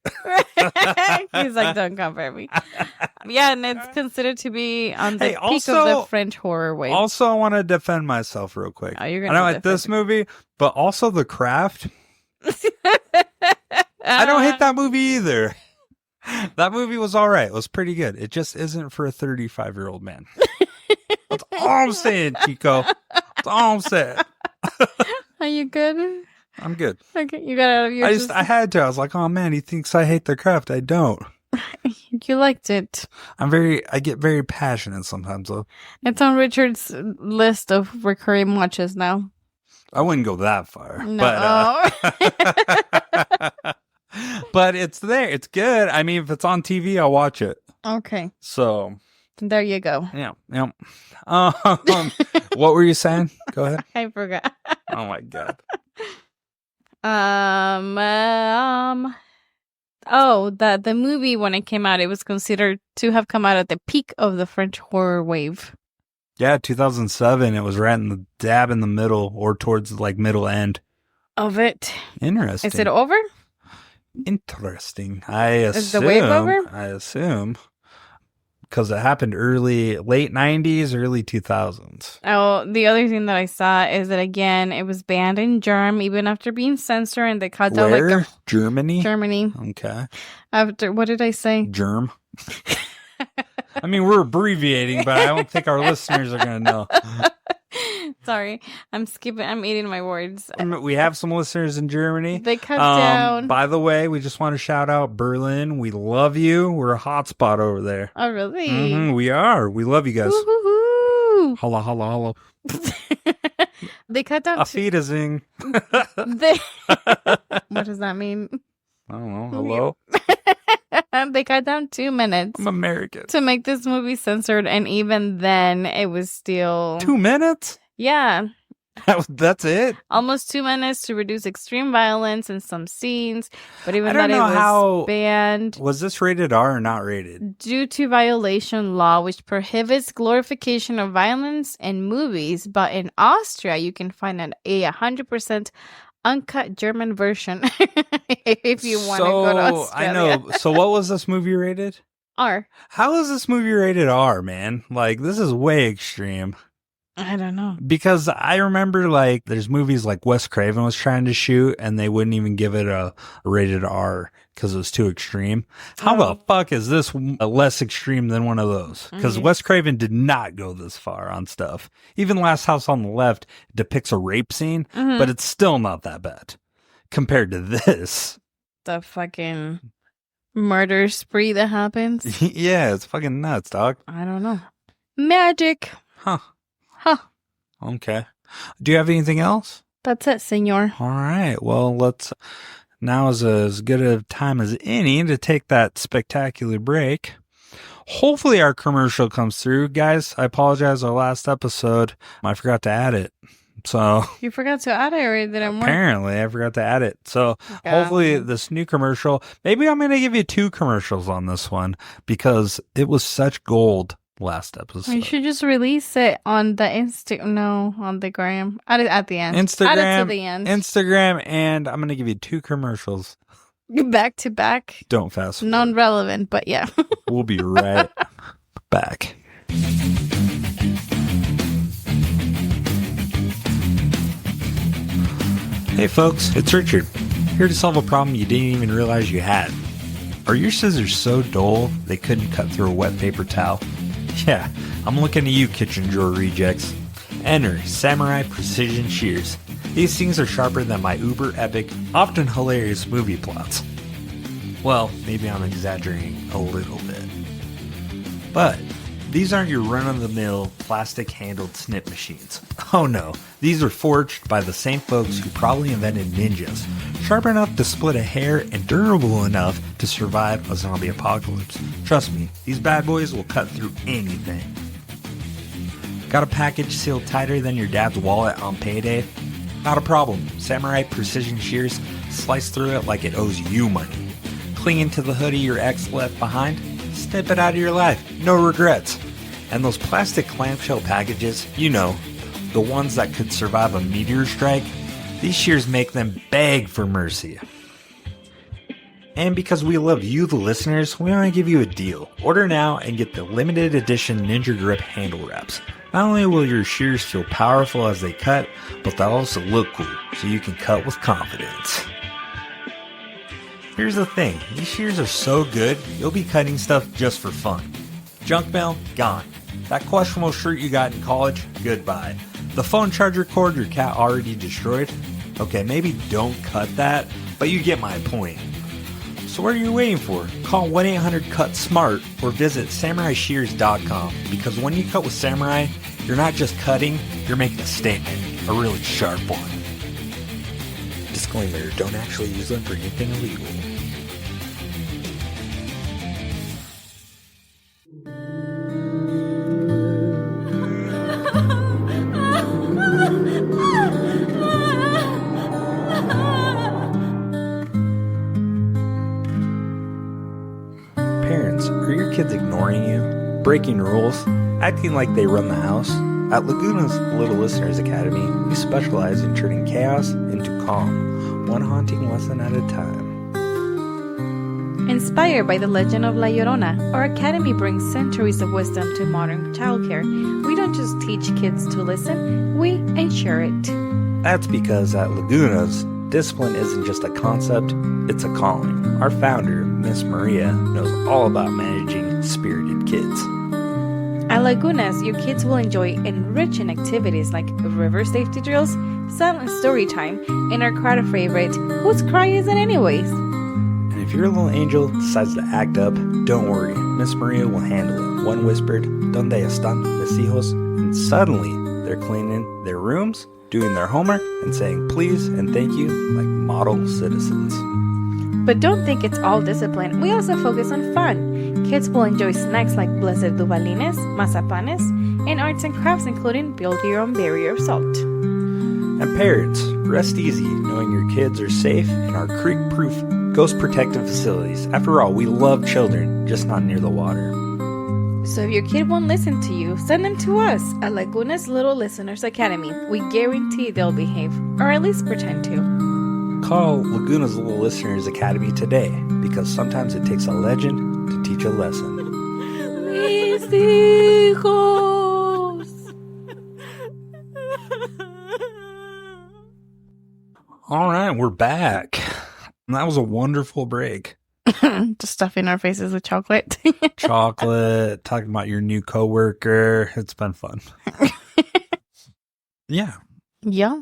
He's like, don't come for me. Yeah, and it's considered to be on the peak of the French horror wave. Also, I want to defend myself real quick. Oh, you're I don't hate this movie, but also The Craft. I don't hate that movie either. That movie was all right. It was pretty good. It just isn't for a 35-year-old man. That's all I'm saying, Chico. That's all I'm saying. Are you good? I'm good. Okay, you got it. I had to. I was like, oh man, he thinks I hate The Craft. I don't. You liked it. I get very passionate sometimes, though. It's on Richard's list of recurring watches now. I wouldn't go that far. No. But it's there. It's good. I mean, if it's on TV, I'll watch it. Okay. So there you go. Yeah. What were you saying? Go ahead. I forgot. Oh my God. The movie, when it came out, it was considered to have come out at the peak of the French horror wave. Yeah, 2007. It was right in the dab in the middle, or towards like middle end of it. Interesting. Is it over? Interesting. I assume. Is the wave over? I assume. Because it happened late 90s, early 2000s. Oh, the other thing that I saw is that, again, it was banned in Germany, even after being censored, and they cut down Where? Germany? Germany. Okay. After, what did I say? Germ. I mean, we're abbreviating, but I don't think our listeners are going to know. Sorry, I'm eating my words. We have some listeners in Germany. They cut down. By the way, we just want to shout out Berlin. We love you. We're a hotspot over there. Oh, really? We are. We love you guys. Woo-hoo-hoo. Holla, holla, holla. They cut down. Affidazing. What does that mean? I don't know. Hello? They cut down 2 minutes. I'm American. To make this movie censored, and even then, it was still 2 minutes? Yeah. That's it? Almost 2 minutes to reduce extreme violence in some scenes, but even that it was banned. Was this rated R or not rated? Due to violation law, which prohibits glorification of violence in movies, but in Austria, you can find a 100% uncut German version if you want to go to Australia. I know. So what was this movie rated? R. How is this movie rated R, man? Like, this is way extreme. I don't know. Because I remember, like, there's movies like Wes Craven was trying to shoot, and they wouldn't even give it a rated R because it was too extreme. How the fuck is this less extreme than one of those? Because Wes Craven did not go this far on stuff. Even Last House on the Left depicts a rape scene, but it's still not that bad compared to this. The fucking murder spree that happens. Yeah, it's fucking nuts, dog. I don't know. Magic. Huh. Huh. Okay. Do you have anything else? That's it, senor. All right. Well, now is as good a time as any to take that spectacular break. Hopefully our commercial comes through. Guys, I apologize. Our last episode, I forgot to add it. So You forgot to add it, or did I work? Apparently, I forgot to add it. So hopefully this new commercial, maybe I'm going to give you 2 commercials on this one because it was such gold last episode. You should just release it on the on the gram. Add it at the end. Instagram, Add it to the end. Instagram, and I'm going to give you 2 commercials. Back to back. Don't fast forward. Non-relevant, but yeah. We'll be right back. Hey folks, it's Richard, here to solve a problem you didn't even realize you had. Are your scissors so dull they couldn't cut through a wet paper towel? Yeah, I'm looking at you, kitchen drawer rejects. Enter Samurai Precision Shears. These things are sharper than my uber epic, often hilarious movie plots. Well, maybe I'm exaggerating a little bit. But these aren't your run-of-the-mill, plastic-handled snip machines. Oh no, these are forged by the same folks who probably invented ninjas, sharp enough to split a hair and durable enough to survive a zombie apocalypse. Trust me, these bad boys will cut through anything. Got a package sealed tighter than your dad's wallet on payday? Not a problem. Samurai Precision Shears slice through it like it owes you money. Clinging to the hoodie your ex left behind? Snip it out of your life. No regrets. And those plastic clamshell packages, you know, the ones that could survive a meteor strike, these shears make them beg for mercy. And because we love you, the listeners, we want to give you a deal. Order now and get the limited edition Ninja Grip handle wraps. Not only will your shears feel powerful as they cut, but they'll also look cool, so you can cut with confidence. Here's the thing, these shears are so good, you'll be cutting stuff just for fun. Junk mail, gone. That questionable shirt you got in college, goodbye. The phone charger cord your cat already destroyed? Okay, maybe don't cut that, but you get my point. So what are you waiting for? Call 1-800-CUT-SMART or visit SamuraiShears.com, because when you cut with Samurai, you're not just cutting, you're making a statement, a really sharp one. Disclaimer, don't actually use them for anything illegal. Parents, are your kids ignoring you, breaking rules, acting like they run the house? At Laguna's Little Listeners Academy, we specialize in turning chaos into calm, one haunting lesson at a time. Inspired by the legend of La Llorona, our academy brings centuries of wisdom to modern childcare. We don't just teach kids to listen, we ensure it. That's because at Laguna's, discipline isn't just a concept, it's a calling. Our founder, Miss Maria, knows all about managing spirited kids. At Lagunas, your kids will enjoy enriching activities like river safety drills, silent story time, and our crowd favorite, Whose Cry Is It Anyways? And if your little angel decides to act up, don't worry, Miss Maria will handle it. One whispered, "Donde están mis hijos?" And suddenly, they're cleaning their rooms, doing their homework, and saying please and thank you like model citizens. But don't think it's all discipline. We also focus on fun. Kids will enjoy snacks like blessed dubalines, mazapanes, and arts and crafts including build your own barrier of salt. And parents, rest easy knowing your kids are safe in our creek-proof, ghost-protected facilities. After all, we love children, just not near the water. So if your kid won't listen to you, send them to us at Laguna's Little Listeners Academy. We guarantee they'll behave, or at least pretend to. Call Laguna's Little Listeners Academy today, because sometimes it takes a legend to teach a lesson. Mis hijos. All right, we're back. That was a wonderful break. Just stuffing our faces with chocolate. Chocolate, talking about your new coworker. It's been fun. Yeah. Yeah.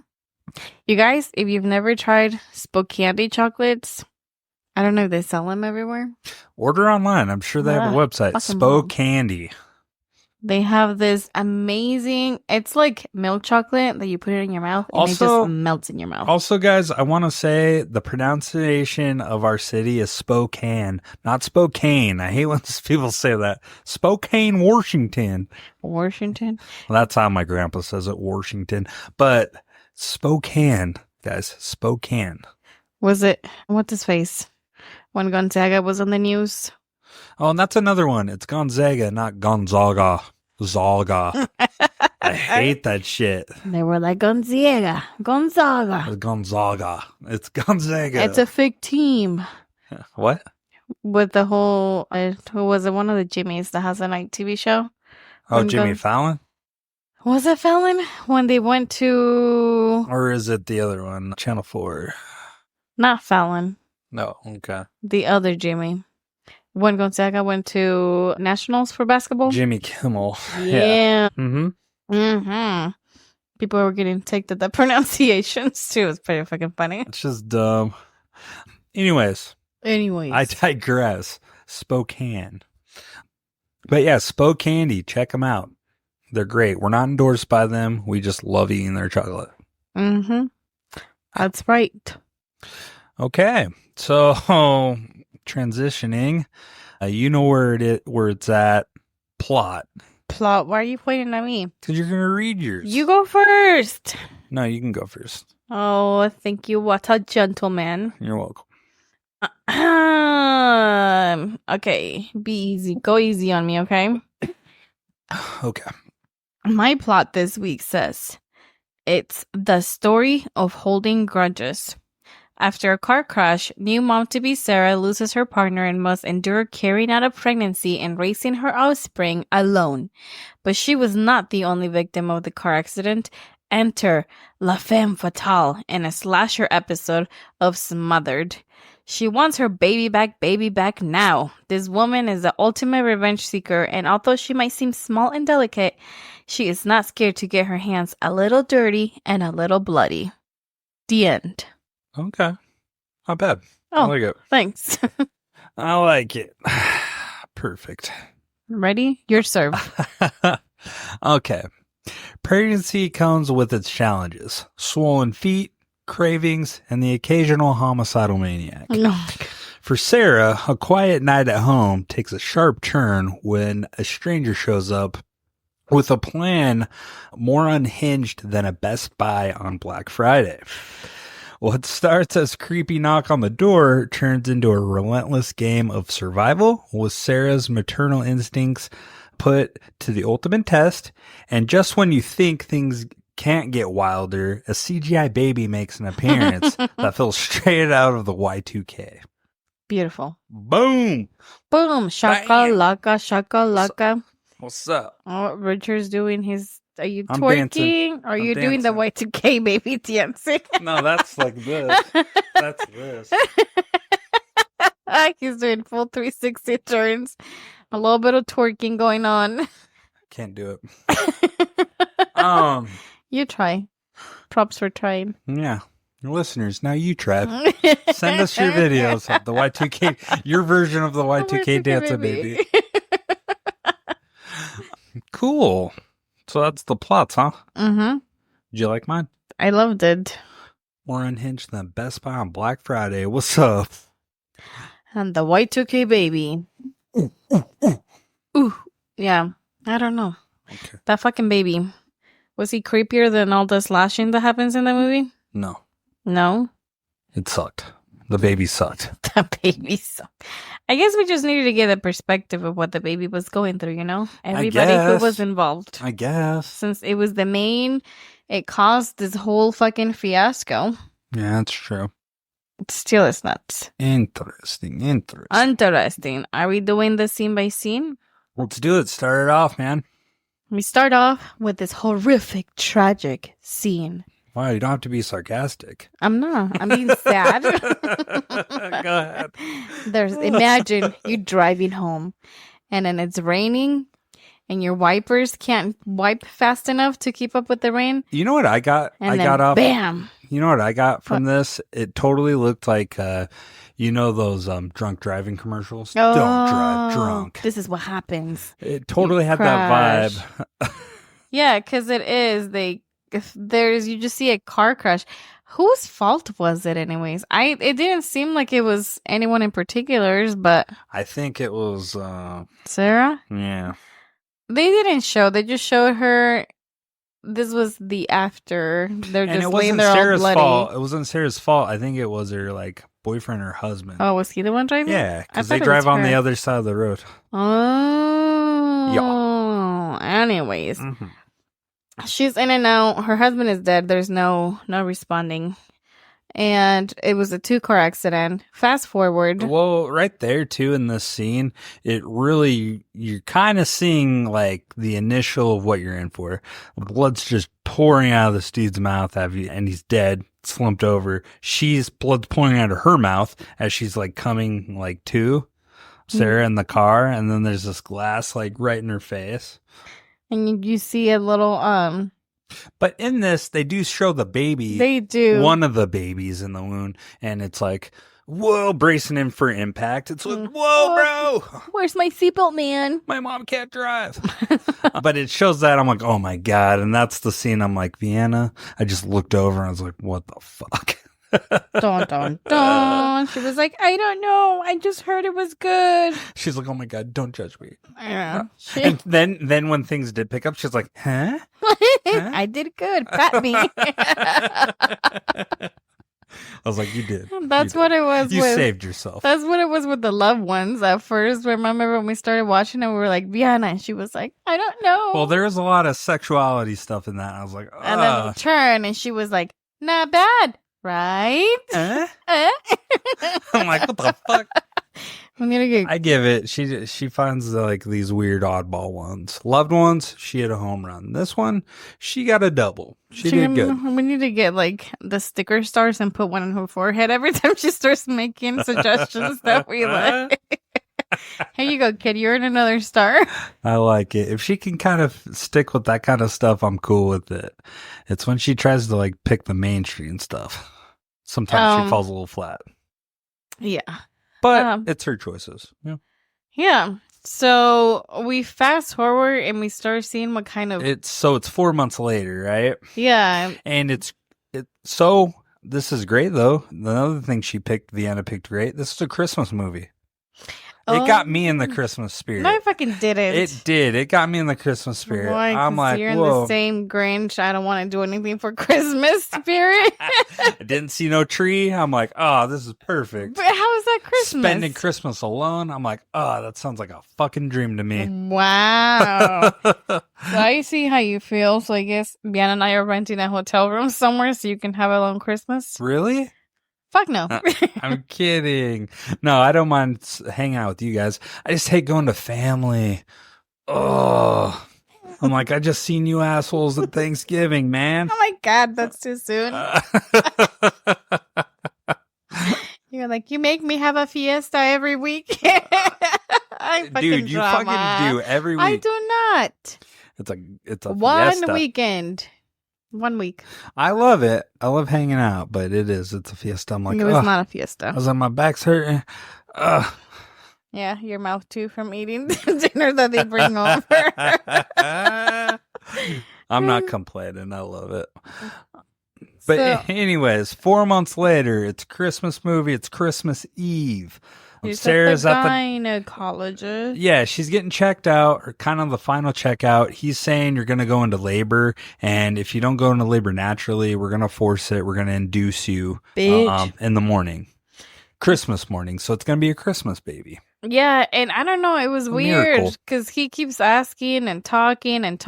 You guys, if you've never tried Spoke Candy chocolates, I don't know if they sell them everywhere. Order online. I'm sure they have a website. fucking Spoke bomb. Candy. They have this amazing, it's like milk chocolate that you put it in your mouth and it Also- just melts in your mouth. Also, guys, I want to say the pronunciation of our city is Spokane, not Spokane. I hate when people say that. Spokane, Washington. Washington? Well, that's how my grandpa says it, Washington. But Spokane, guys, Spokane. Was it, what's his face? When Gonzaga was on the news? Oh, and that's another one. It's Gonzaga, not Gonzaga. Zaga. I hate that shit. They were like, Gonzaga. It's Gonzaga. It's Gonzaga. It's a fake team. What? With the whole, who was it? One of the Jimmys that has a night TV show. Oh, When Jimmy Fallon? Was it Fallon? When they went to, Or is it the other one? Channel 4. not Fallon, No, okay. the other Jimmy. When Gonzaga went to Nationals for basketball. Jimmy Kimmel. Yeah. Mm-hmm. Mm-hmm. People were getting ticked at the pronunciations too. It's pretty fucking funny. It's just dumb. Anyways, Anyways. I digress. Spokane. But yeah, Spoke Candy. Check them out. They're great. We're not endorsed by them. We just love eating their chocolate. Mm-hmm. That's right. Okay. So transitioning. You know where it's at. Plot. Plot. Why are you pointing at me? Because you're going to read yours. You go first. No, you can go first. Oh, thank you. What a gentleman. You're welcome. Okay. Be easy. Go easy on me, okay? Okay. My plot this week says it's the story of holding grudges. After a car crash, new mom-to-be Sarah loses her partner and must endure carrying out a pregnancy and raising her offspring alone. But she was not the only victim of the car accident. Enter La Femme Fatale in a slasher episode of Smothered. She wants her baby back now. This woman is the ultimate revenge seeker, and although she might seem small and delicate, she is not scared to get her hands a little dirty and a little bloody. The end. Okay. Not bad. Oh, I like it. thanks. I like it. Perfect. Ready? Your serve. Okay. Pregnancy comes with its challenges. Swollen feet, cravings, and the occasional homicidal maniac. No. For Sarah, a quiet night at home takes a sharp turn when a stranger shows up with a plan more unhinged than a Best Buy on Black Friday. What starts as a creepy knock on the door turns into a relentless game of survival, with Sarah's maternal instincts put to the ultimate test. And just when you think things can't get wilder, a CGI baby makes an appearance that feels straight out of the Y2K. Beautiful. Boom! Boom. Shakalaka. What's up? Oh, Richard's doing his... Are you I'm twerking? dancing. Or are I'm you doing the dancing. Y2K baby dancing? No, that's like this. That's this. He's doing full 360 turns. A little bit of twerking going on. Can't do it. You try. Props for trying. Yeah. Listeners, now you try. Send us your videos of the Y2K, your version of the Y2K dancer, baby. Cool. So that's the plots, huh? Mm-hmm. Did you like mine? I loved it. More unhinged than Best Buy on Black Friday. What's up? And the Y2K baby. Ooh. Yeah. I don't know. Okay. That fucking baby. Was he creepier than all the slashing that happens in the movie? No. No? It sucked. The baby sucked. The baby sucked. I guess we just needed to get a perspective of what the baby was going through, you know? Everybody who guess. was involved. I guess. Since it was the main, it caused this whole fucking fiasco. Yeah, that's true. Still is nuts. Interesting. Interesting. Are we doing the scene by scene? Let's do it. Start it off, man. We start off with this horrific, tragic scene. Wow, you don't have to be sarcastic. I'm not. I'm being sad. Go ahead. Imagine you driving home and then it's raining and your wipers can't wipe fast enough to keep up with the rain. You know what I got? And I then got off. bam. You know what I got from this? It totally looked like, those drunk driving commercials. Oh, Don't drive drunk. This is what happens. It totally had crash. that vibe. Yeah, because it is. You just see a car crash. Whose fault was it, anyways? It didn't seem like it was anyone in particular's, but I think it was Sarah. Yeah. They didn't show. They just showed her. This was the after. They're And just it laying wasn't there all Sarah's bloody. fault. It wasn't Sarah's fault. I think it was her boyfriend or husband. Oh, was he the one driving? Yeah, because they drive on the other side of the road. Oh. Yeah. Anyways. Mm-hmm. She's in and out. Her husband is dead. There's no responding. And it was a 2-car accident. Fast forward. Well, right there, too, in this scene, you're kind of seeing, the initial of what you're in for. Blood's just pouring out of this dude's mouth, and he's dead, slumped over. Blood's pouring out of her mouth as she's, coming, to Sarah in the car, and then there's this glass, right in her face. And you see a little, But in this, they do show the baby. They do. One of the babies in the wound, and it's whoa, bracing him for impact. It's whoa, bro. Where's my seatbelt, man? My mom can't drive. But it shows that. I'm like, oh my God. And that's the scene. I'm like, Vienna. I just looked over and I was like, what the fuck? Dun, dun, dun. She was like, I don't know. I just heard it was good. She's like, oh my God, don't judge me. Yeah. And then when things did pick up, she's like, huh? I did good. Pat me. I was like, you did. That's what it was. You saved yourself. That's what it was with the loved ones at first. Remember when we started watching it, we were like, Vienna, and she was like, I don't know. Well, there was a lot of sexuality stuff in that. I was like, and then we turn, and she was like, not bad, right? I'm like, what the fuck? I give it. She finds these weird oddball ones. Loved ones, she had a home run. This one, she got a double. She did good. We need to get the sticker stars and put one on her forehead every time she starts making suggestions that we like. Here you go, kid. You earned another star. I like it. If she can kind of stick with that kind of stuff, I'm cool with it. It's when she tries to pick the mainstream stuff. Sometimes she falls a little flat. Yeah. But it's her choices. Yeah. Yeah. So we fast forward and we start seeing what kind of it's 4 months later, right? Yeah. And this is great though. Another thing Vienna picked great. This is a Christmas movie. It got me in the Christmas spirit. No, I fucking didn't. It did. It got me in the Christmas spirit. Why? I'm like, you're whoa. in the same Grinch. I don't want to do anything for Christmas spirit. I didn't see no tree. I'm like, oh, this is perfect. But how is that Christmas? Spending Christmas alone. I'm like, oh, that sounds like a fucking dream to me. Wow. So I see how you feel. So I guess Bian and I are renting a hotel room somewhere so you can have a long Christmas. Really? Fuck no. I'm kidding. No, I don't mind hanging out with you guys. I just hate going to family. Oh, I'm like, I just seen you assholes at Thanksgiving, man. Oh my God, that's too soon. You're like, you make me have a fiesta every week. Dude, you fucking do every week. I do not. It's a one fiesta. weekend. 1 week. I love it. I love hanging out, but it's a fiesta. I'm like, it was not a fiesta. I was like, my back's hurting. Yeah, your mouth too from eating dinner that they bring over. I'm not complaining. I love it. But anyways, 4 months later, it's a Christmas movie. It's Christmas Eve. Sarah's at the gynecologist. Yeah, she's getting checked out, or kind of the final checkout. He's saying you're going to go into labor, and if you don't go into labor naturally, we're going to force it. We're going to induce you in the morning, Christmas morning. So it's going to be a Christmas baby. Yeah, and I don't know. It was weird because he keeps asking and talking, and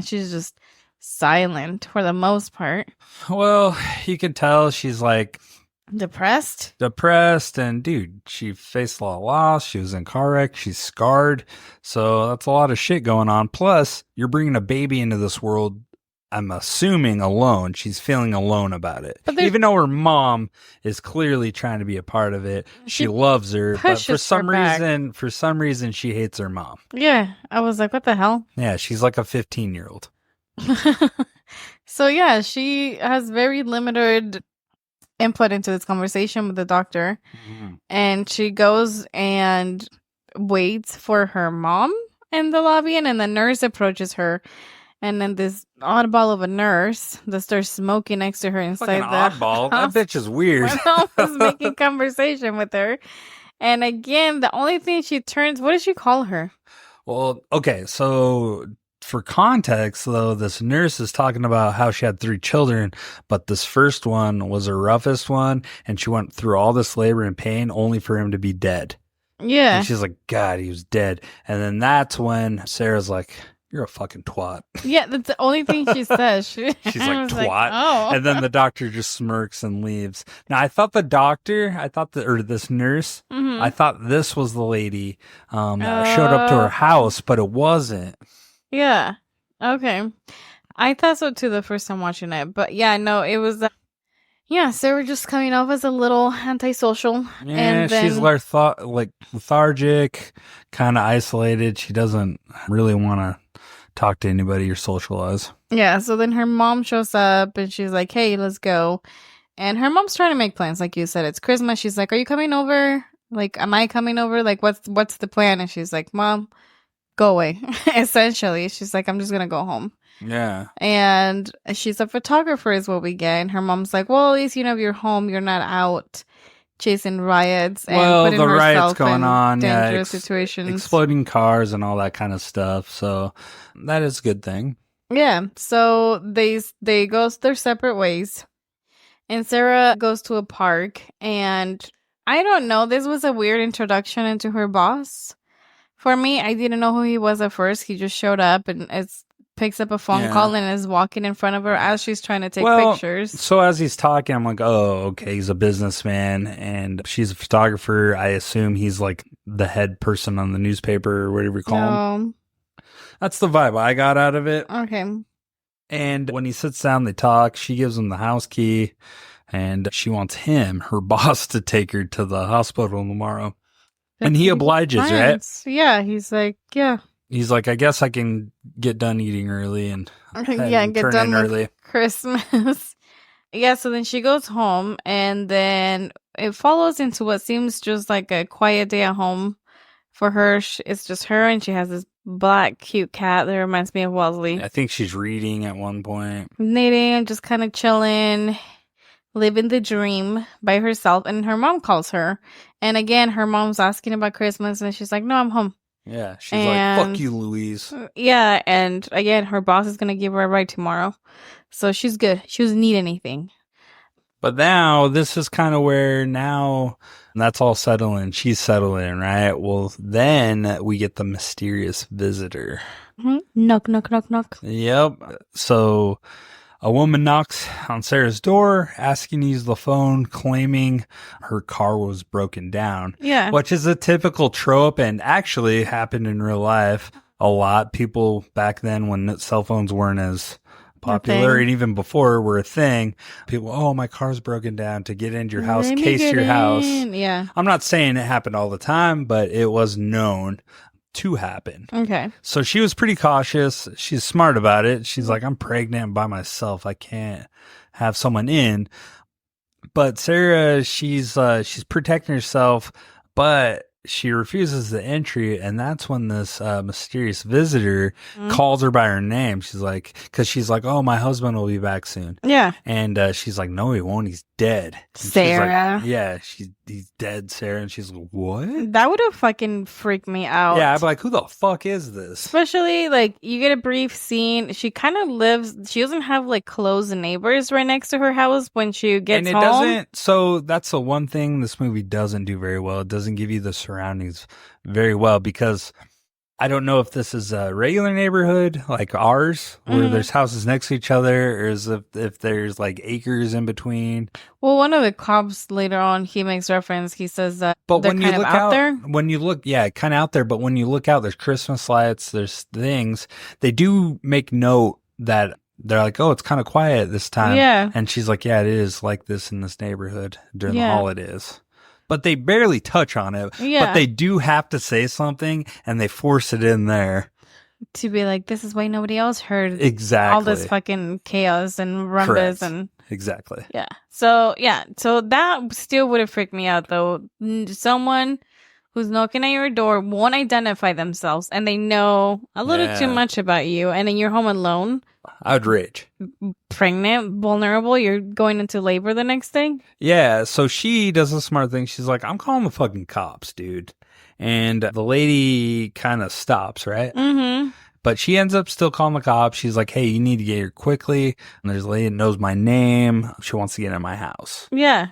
she's just silent for the most part. Well, you can tell she's depressed, and dude, she faced a lot of loss. She was in car wreck. She's scarred. So that's a lot of shit going on. Plus, you're bringing a baby into this world, I'm assuming alone. She's feeling alone about it. Even though her mom is clearly trying to be a part of it. She loves her, but for some reason she hates her mom. Yeah, I was like, what the hell? Yeah, she's like a 15-year-old. So yeah, she has very limited input into this conversation with the doctor. And she goes and waits for her mom in the lobby, and then the nurse approaches her. And then this oddball of a nurse that starts smoking next to her inside Fucking oddball. That bitch is weird. was making conversation with her. And again, the only thing she turns, what does she call her? Well, okay, so for context, though, this nurse is talking about how she had 3 children, but this first one was her roughest one, and she went through all this labor and pain only for him to be dead. Yeah. And she's like, God, he was dead. And then that's when Sarah's like, you're a fucking twat. Yeah, that's the only thing she says. She's like, twat. Like, oh. And then the doctor just smirks and leaves. Now, I thought this nurse, I thought this was the lady that showed up to her house, but it wasn't. Yeah. Okay. I thought so too the first time watching it. But yeah, no, it was... Sarah just coming off as a little antisocial. Yeah, and then... she's lethargic, kind of isolated. She doesn't really want to talk to anybody or socialize. Yeah, so then her mom shows up and she's like, hey, let's go. And her mom's trying to make plans. Like you said, it's Christmas. She's like, are you coming over? Like, am I coming over? Like, what's the plan? And she's like, Mom, go away. Essentially, she's like, I'm just going to go home. Yeah. And she's a photographer is what we get. And her mom's like, well, at least, you're home. You're not out chasing riots and putting the herself riots going in on, dangerous situations. Exploding cars and all that kind of stuff. So that is a good thing. Yeah. So they go their separate ways. And Sarah goes to a park. And I don't know. This was a weird introduction into her boss. For me, I didn't know who he was at first. He just showed up and picks up a phone call and is walking in front of her as she's trying to take pictures. So as he's talking, I'm like, oh, okay, he's a businessman and she's a photographer. I assume he's like the head person on the newspaper or whatever you call him. That's the vibe I got out of it. Okay. And when he sits down, they talk. She gives him the house key and she wants her boss, to take her to the hospital tomorrow. And he obliges, right? Yeah, he's like, yeah. He's like, I guess I can get done eating early and get done early. With Christmas. Yeah, so then she goes home and then it follows into what seems just like a quiet day at home for her. It's just her and she has this black cute cat that reminds me of Wellesley. I think she's reading at one point. Knitting, just kind of chilling, living the dream by herself. And her mom calls her. And again, her mom's asking about Christmas and she's like, no, I'm home. Yeah, she's like, fuck you, Louise. Yeah, and again, her boss is going to give her a ride tomorrow. So she's good. She doesn't need anything. But now, this is kind of where that's all settling. She's settling, right? Well, then we get the mysterious visitor. Mm-hmm. Knock, knock, knock, knock. Yep. So a woman knocks on Sarah's door, asking to use the phone, claiming her car was broken down. Yeah. Which is a typical trope and actually happened in real life a lot. People back then when cell phones weren't as popular and even before were a thing, people, oh, my car's broken down, to get into your house, case your house. Yeah. I'm not saying it happened all the time, but it was known to happen. Okay. So she was pretty cautious. She's smart about it. She's like, I'm pregnant by myself. I can't have someone in. But Sarah, she's protecting herself, but she refuses the entry, and that's when this mysterious visitor calls her by her name. She's like, because she's like, oh, my husband will be back soon. Yeah. And she's like, no, he won't. He's dead. And Sarah. Like, yeah, he's dead, Sarah. And she's like, what? That would have fucking freaked me out. Yeah, I'd be like, who the fuck is this? Especially, like, you get a brief scene. She kind of she doesn't have, like, close neighbors right next to her house when she gets home. Doesn't, so that's the one thing this movie doesn't do very well. It doesn't give you the surroundings very well, because I don't know if this is a regular neighborhood like ours where there's houses next to each other, or is if there's like acres in between. Well, one of the cops later on, he makes reference. He says that but they're when you kind look of out there. When you look, yeah, kind of out there. But when you look out, there's Christmas lights, there's things. They do make note that they're like, oh, it's kind of quiet this time. Yeah. And she's like, yeah, it is like this in this neighborhood during the holidays. But they barely touch on it. Yeah. But they do have to say something, and they force it in there. To be like, this is why nobody else heard Exactly. all this fucking chaos and rumpus. Correct. And Exactly. yeah. So that still would have freaked me out, though. Someone who's knocking at your door won't identify themselves, and they know a little too much about you, and then you're home alone. I would rage. Pregnant, vulnerable, you're going into labor the next day. Yeah, so she does a smart thing. She's like, I'm calling the fucking cops, dude. And the lady kind of stops, right? Mm-hmm. But she ends up still calling the cops. She's like, hey, you need to get here quickly. And there's a lady that knows my name. She wants to get in my house. Yeah.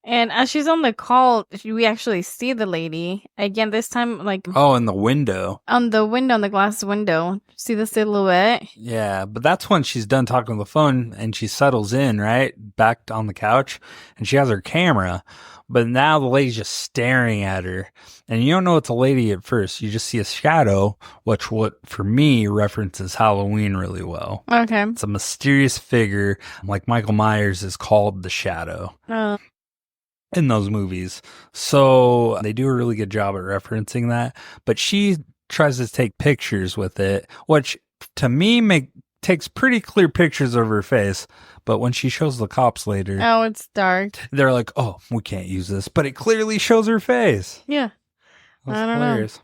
And as she's on the call, we actually see the lady again. This time, like in the window, on the glass window. See the silhouette. Yeah, but that's when she's done talking on the phone and she settles in, right, back on the couch, and she has her camera. But now the lady's just staring at her, and you don't know it's a lady at first. You just see a shadow, which for me references Halloween really well. Okay, it's a mysterious figure, like Michael Myers is called the Shadow. In those movies. So they do a really good job at referencing that. But she tries to take pictures with it, which to me takes pretty clear pictures of her face. But when she shows the cops later, oh, it's dark. They're like, oh, we can't use this. But it clearly shows her face. Yeah. That's hilarious.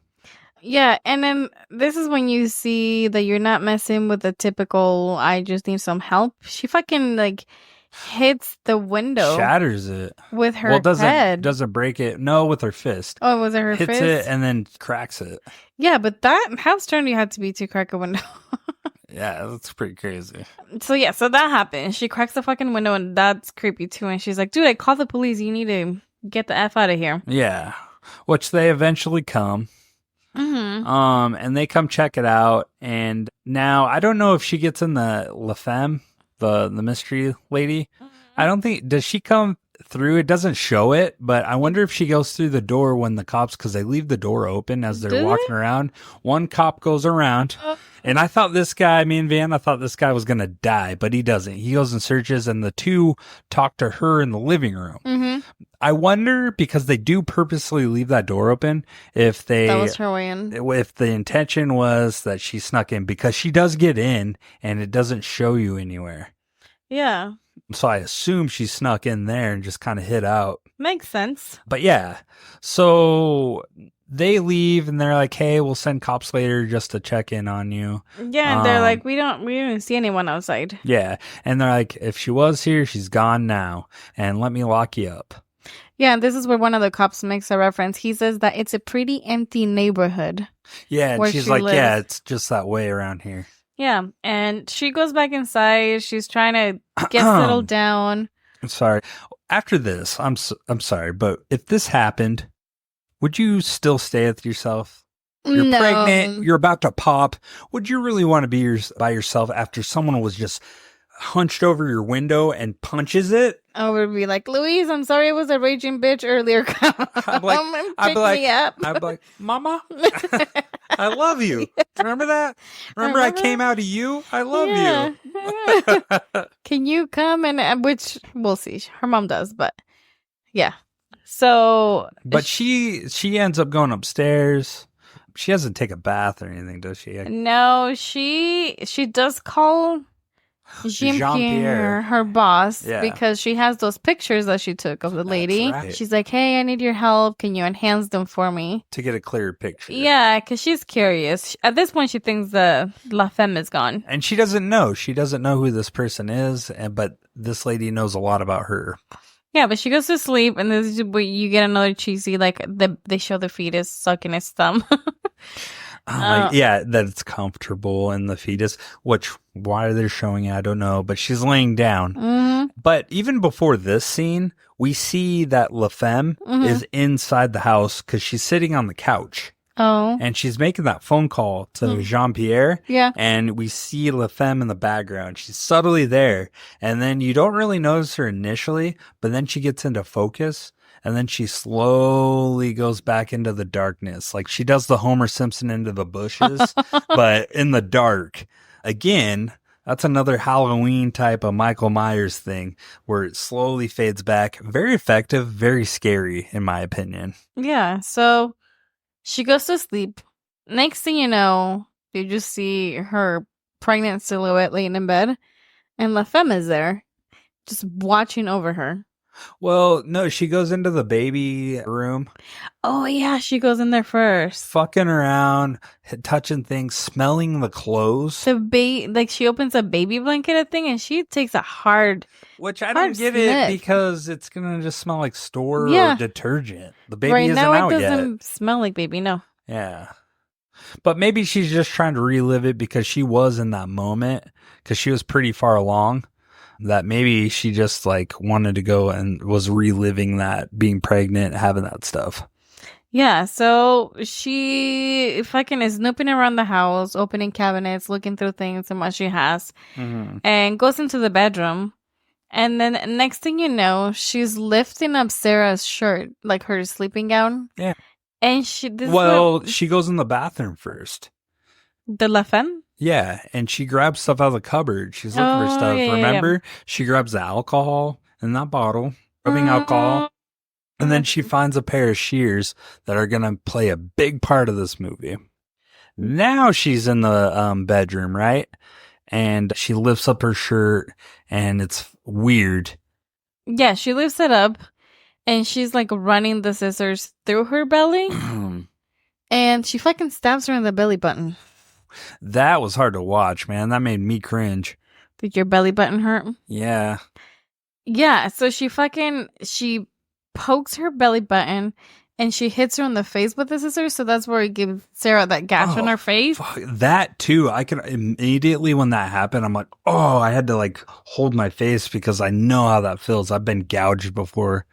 Yeah, and then this is when you see that you're not messing with the typical, I just need some help. She fucking like hits the window, shatters it with her head. Doesn't break it. No, with her fist. Oh, was it her fist? Hits it and then cracks it. Yeah, but how strong do you have to be to crack a window? Yeah, that's pretty crazy. So that happens. She cracks the fucking window, and that's creepy too. And she's like, dude, I called the police. You need to get the F out of here. Yeah, which they eventually come. Mm-hmm. And they come check it out. And now I don't know if she gets in the La Femme, the mystery lady. I don't think, does she come through? It doesn't show it, but I wonder if she goes through the door when the cops, because they leave the door open as they're walking around. One cop goes around, and I thought me and Van, I thought this guy was going to die, but he doesn't. He goes and searches, and the two talk to her in the living room. Mm-hmm. I wonder, because they do purposely leave that door open, if that was her way in. If the intention was that she snuck in, because she does get in, and it doesn't show you anywhere. Yeah. So I assume she snuck in there and just kind of hid out. Makes sense. But yeah, so they leave and they're like, hey, we'll send cops later just to check in on you. Yeah, and they're like, we didn't see anyone outside. Yeah, and they're like, if she was here, she's gone now, and let me lock you up. Yeah, and this is where one of the cops makes a reference. He says that it's a pretty empty neighborhood. Yeah, and she's like, yeah, it's just that way around here. Yeah, and she goes back inside. She's trying to get settled down. I'm sorry. After this, I'm sorry, but if this happened, would you still stay with yourself? You're pregnant. You're about to pop. Would you really want to be by yourself after someone was just hunched over your window and punches it? I would be like, Louise, I'm sorry I was a raging bitch earlier. I'd be like, Mama, I love you. Remember that? Remember I came out of you? I love you. Can you come? And which we'll see. Her mom does, but yeah. So, but she ends up going upstairs. She doesn't take a bath or anything, does she? No, she does call Jean-Pierre, her boss, because she has those pictures that she took of the lady. Right. She's like, hey, I need your help. Can you enhance them for me? To get a clearer picture. Yeah, because she's curious. At this point, she thinks the La Femme is gone. And she doesn't know. She doesn't know who this person is, but this lady knows a lot about her. Yeah, but she goes to sleep, and this is where you get another cheesy, like, they show the fetus sucking its thumb. Yeah, that it's comfortable in the fetus, why they're showing it, I don't know, but she's laying down. Mm-hmm. But even before this scene, we see that La Femme is inside the house because she's sitting on the couch. Oh. And she's making that phone call to Jean-Pierre. Yeah. And we see La Femme in the background. She's subtly there. And then you don't really notice her initially, but then she gets into focus. And then she slowly goes back into the darkness. Like she does the Homer Simpson into the bushes, but in the dark. Again, that's another Halloween type of Michael Myers thing where it slowly fades back. Very effective, very scary, in my opinion. Yeah, so she goes to sleep. Next thing you know, You just see her pregnant silhouette laying in bed, and La Femme is there, just watching over her. Well, no, she goes into the baby room. Oh, yeah, she goes in there first. Fucking around, touching things, smelling the clothes. Like, she opens a baby blanket thing, and she takes a hard... Which I don't get sniff. it, because it's going to just smell like store or detergent. The baby right isn't now, out it yet. doesn't smell like baby, no. Yeah. But maybe she's just trying to relive it because she was in that moment, because she was pretty far along. That maybe she just like wanted to go and was reliving that, being pregnant, having that stuff. Yeah, so she fucking is snooping around the house, opening cabinets, looking through things and what she has, and goes into the bedroom. And then next thing you know, she's lifting up Sarah's shirt, like her sleeping gown. Yeah. And she goes in the bathroom first. The La Femme? Yeah, and she grabs stuff out of the cupboard. She's looking for stuff. Yeah, Remember? yeah. She grabs the alcohol in that bottle, rubbing alcohol. And then she finds a pair of shears that are going to play a big part of this movie. Now she's in the bedroom, right? And she lifts up her shirt, and it's weird. Yeah, she lifts it up, and she's like running the scissors through her belly. And she fucking stabs her in the belly button. That was hard to watch, man. That made me cringe. Did your belly button hurt? Yeah. Yeah, so she pokes her belly button and she hits her in the face with the scissors. So that's where it gives Sarah that gash on her face. Fuck. That too. I could immediately, when that happened, I'm like, oh, I had to like hold my face because I know how that feels. I've been gouged before.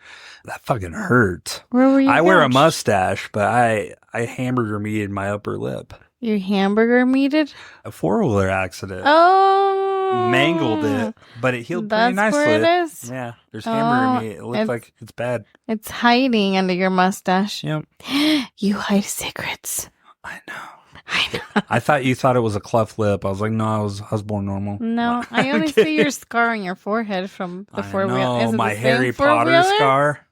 That fucking hurt. Where were you I wear a gouged? mustache, but I hamburger meated my upper lip. Your hamburger meated? A 4-wheeler accident. Oh. Mangled it, but it healed pretty That's nicely. where it is? Yeah, there's hamburger meat. It looks it's- like it's bad. It's hiding under your mustache. Yep. You hide secrets. I know. I know. I thought you thought it was a cleft lip. I was like, no, I was born normal. No, I only see your scar on your forehead from the four-wheel. Is it my the Harry same Potter four-wheeler? scar.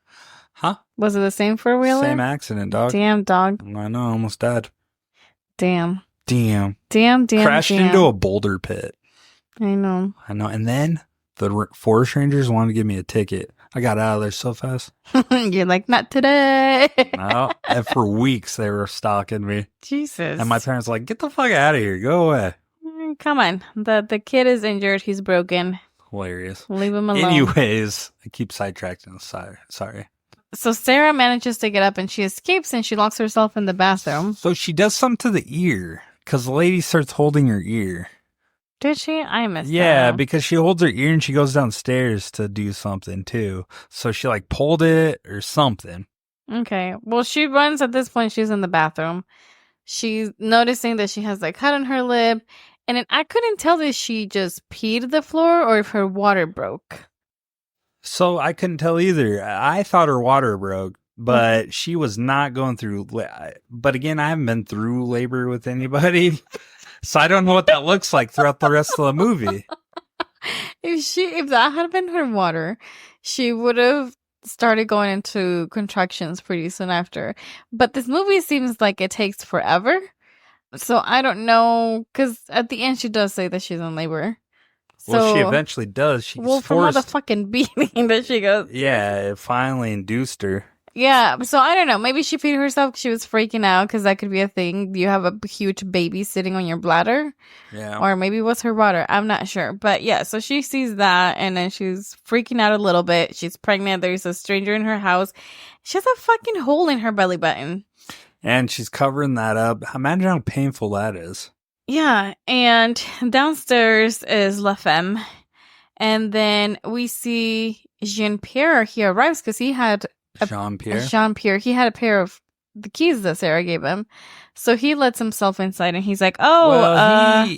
Huh? Was it the same four-wheeler? Same accident, dog. Damn, dog. I know, almost died. Damn. Damn. Crashed into a boulder pit. I know. And then the forest rangers wanted to give me a ticket. I got out of there so fast. You're like, not today. No, and for weeks they were stalking me. Jesus. And my parents were like, get the fuck out of here. Go away. Come on. The kid is injured. He's broken. Hilarious. Leave him alone. Anyways, I keep sidetracking. Sorry. So Sarah manages to get up and she escapes and she locks herself in the bathroom. So she does something to the ear because the lady starts holding her ear. Did she? I missed that. Yeah, because she holds her ear and she goes downstairs to do something too. So she like pulled it or something. Okay. Well, she runs at this point. She's in the bathroom. She's noticing that she has a cut on her lip. And then I couldn't tell if she just peed the floor or if her water broke. So I couldn't tell either. I thought her water broke, but she was not going through. But again, I haven't been through labor with anybody. So I don't know what that looks like throughout the rest of the movie. If that had been her water, she would have started going into contractions pretty soon after. But this movie seems like it takes forever. So I don't know, because at the end she does say that she's in labor. Well, she eventually does. She gets from all the forced. fucking beating that she goes. Yeah, it finally induced her. Yeah, so I don't know. Maybe she peed herself. She was freaking out because that could be a thing. You have a huge baby sitting on your bladder. Yeah. Or maybe it was her water. I'm not sure. But yeah, so she sees that and then she's freaking out a little bit. She's pregnant. There's a stranger in her house. She has a fucking hole in her belly button. And she's covering that up. Imagine how painful that is. Yeah, and downstairs is La Femme. And then we see Jean-Pierre. He arrives because he had Jean-Pierre. He had a pair of the keys that Sarah gave him. So he lets himself inside and he's like,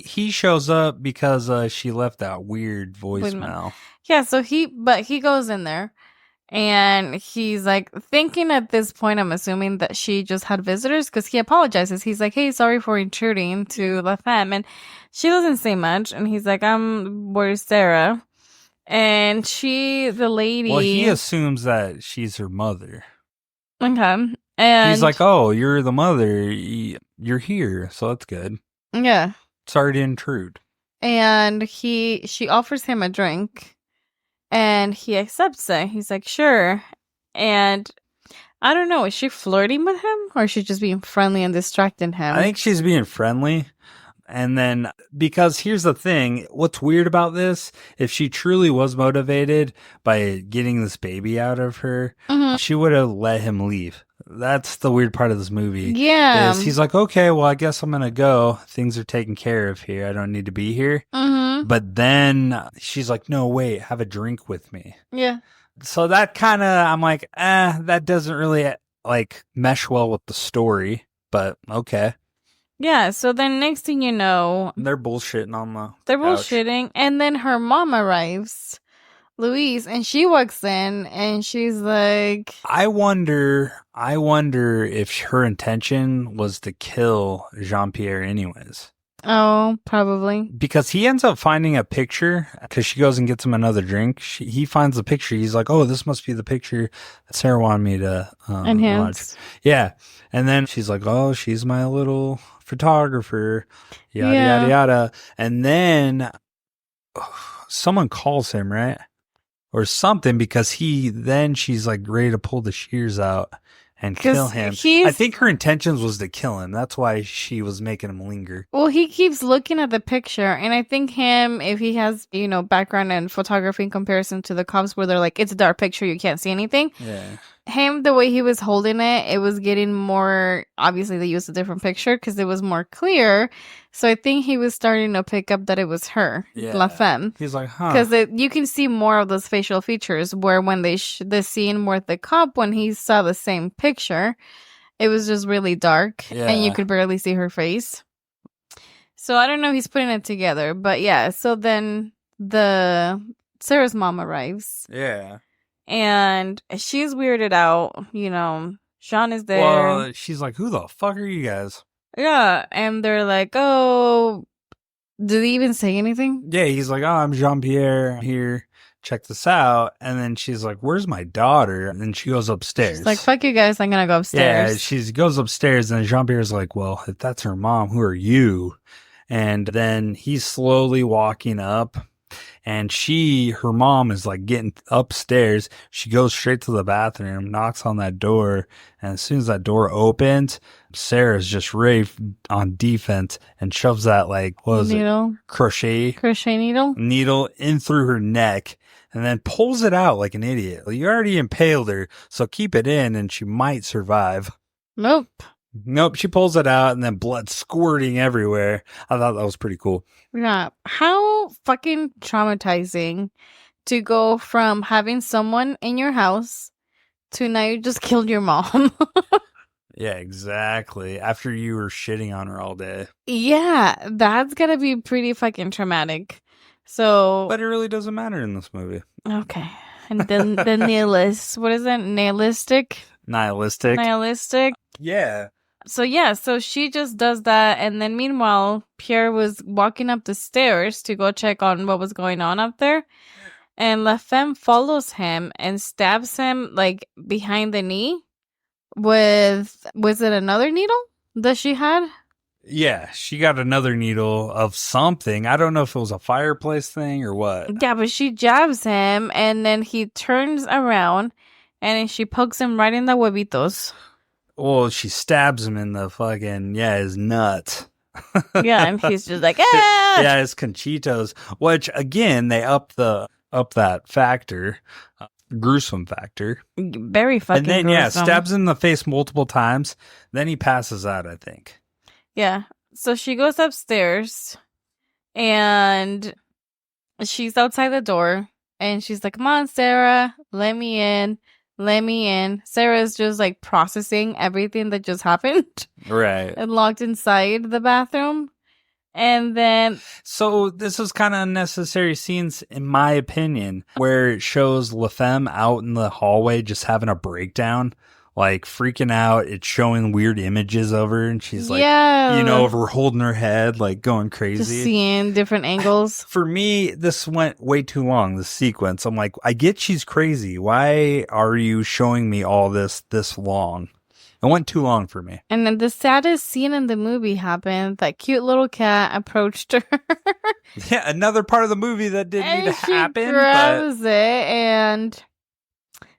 he shows up because she left that weird voicemail. Yeah, so he goes in there and he's like thinking at this point, I'm assuming that she just had visitors because he apologizes. He's like, hey, sorry for intruding to La Femme. And she doesn't say much. And he's like, where's Sarah? And the lady. Well, he assumes that she's her mother. Okay. And he's like, oh, you're the mother. You're here. So that's good. Yeah. Sorry to intrude. And she offers him a drink and he accepts it. He's like, sure. And I don't know, is she flirting with him or is she just being friendly and distracting him? I think she's being friendly. And then, because here's the thing, what's weird about this, if she truly was motivated by getting this baby out of her, she would have let him leave. That's the weird part of this movie. Yeah. Is he's like, okay, well, I guess I'm going to go. Things are taken care of here. I don't need to be here. But then she's like, no, wait, have a drink with me. Yeah. So that kind of, I'm like, that doesn't really like mesh well with the story, but okay. Yeah, so then next thing you know... They're bullshitting on the They're couch. bullshitting, and then her mom arrives, Louise, and she walks in, and she's like... I wonder if her intention was to kill Jean-Pierre anyways. Oh, probably. Because he ends up finding a picture, because she goes and gets him another drink. He finds the picture. He's like, oh, this must be the picture that Sarah wanted me to enhance. watch. Yeah. And then she's like, oh, she's my little photographer, yada, yada. And then someone calls him, right? Or something, because she's like ready to pull the shears out and kill him. I think her intentions was to kill him. That's why she was making him linger. Well, he keeps looking at the picture, and I think if he has, background in photography in comparison to the cops where they're like, it's a dark picture, you can't see anything. Yeah. The way he was holding it was getting more, obviously they used a different picture because it was more clear. So I think he was starting to pick up that it was her, La Femme. He's like, huh. Because you can see more of those facial features where when the scene with the cop, when he saw the same picture, it was just really dark and you could barely see her face. So I don't know, he's putting it together. But yeah, so then Sarah's mom arrives. Yeah. And she's weirded out, Sean is there. Well, she's like, who the fuck are you guys? Yeah, and they're like, oh, did he even say anything? Yeah, he's like, oh, I'm Jean-Pierre here. Check this out. And then she's like, where's my daughter? And then she goes upstairs. She's like, fuck you guys, I'm gonna go upstairs. Yeah, she goes upstairs, and Jean-Pierre's like, well, if that's her mom, who are you? And then he's slowly walking up. And her mom is like getting upstairs. She goes straight to the bathroom, knocks on that door. And as soon as that door opens, Sarah's just ready on defense and shoves that needle. Crochet needle in through her neck and then pulls it out like an idiot. You already impaled her, so keep it in and she might survive. Nope, she pulls it out and then blood squirting everywhere. I thought that was pretty cool. Yeah. How fucking traumatizing to go from having someone in your house to now you just killed your mom. Yeah, exactly. After you were shitting on her all day. Yeah, that's gotta be pretty fucking traumatic. So, but it really doesn't matter in this movie. Okay. And then the nihilist. What is that? Nihilistic? Yeah. So she just does that, and then meanwhile, Pierre was walking up the stairs to go check on what was going on up there, and La Femme follows him and stabs him behind the knee was it another needle that she had? Yeah, she got another needle of something. I don't know if it was a fireplace thing or what. Yeah, but she jabs him, and then he turns around, and then she pokes him right in the huevitos. Well, she stabs him in the fucking, his nuts. Yeah, and he's just like, ah! Yeah, his conchitos, which, again, they up that factor, gruesome factor. Very fucking gruesome. And then, stabs him in the face multiple times. Then he passes out, I think. Yeah, so she goes upstairs, and she's outside the door, and she's like, come on, Sarah, let me in. Sarah's just processing everything that just happened. Right. And locked inside the bathroom. And then... So this was kind of unnecessary scenes, in my opinion, where it shows La Femme out in the hallway just having a breakdown. Freaking out. It's showing weird images of her, and she's over holding her head, going crazy. Just seeing different angles. For me, this went way too long, this sequence. I'm like, I get she's crazy. Why are you showing me all this long? It went too long for me. And then the saddest scene in the movie happened. That cute little cat approached her. Yeah, another part of the movie that didn't need to happen. She grabs it and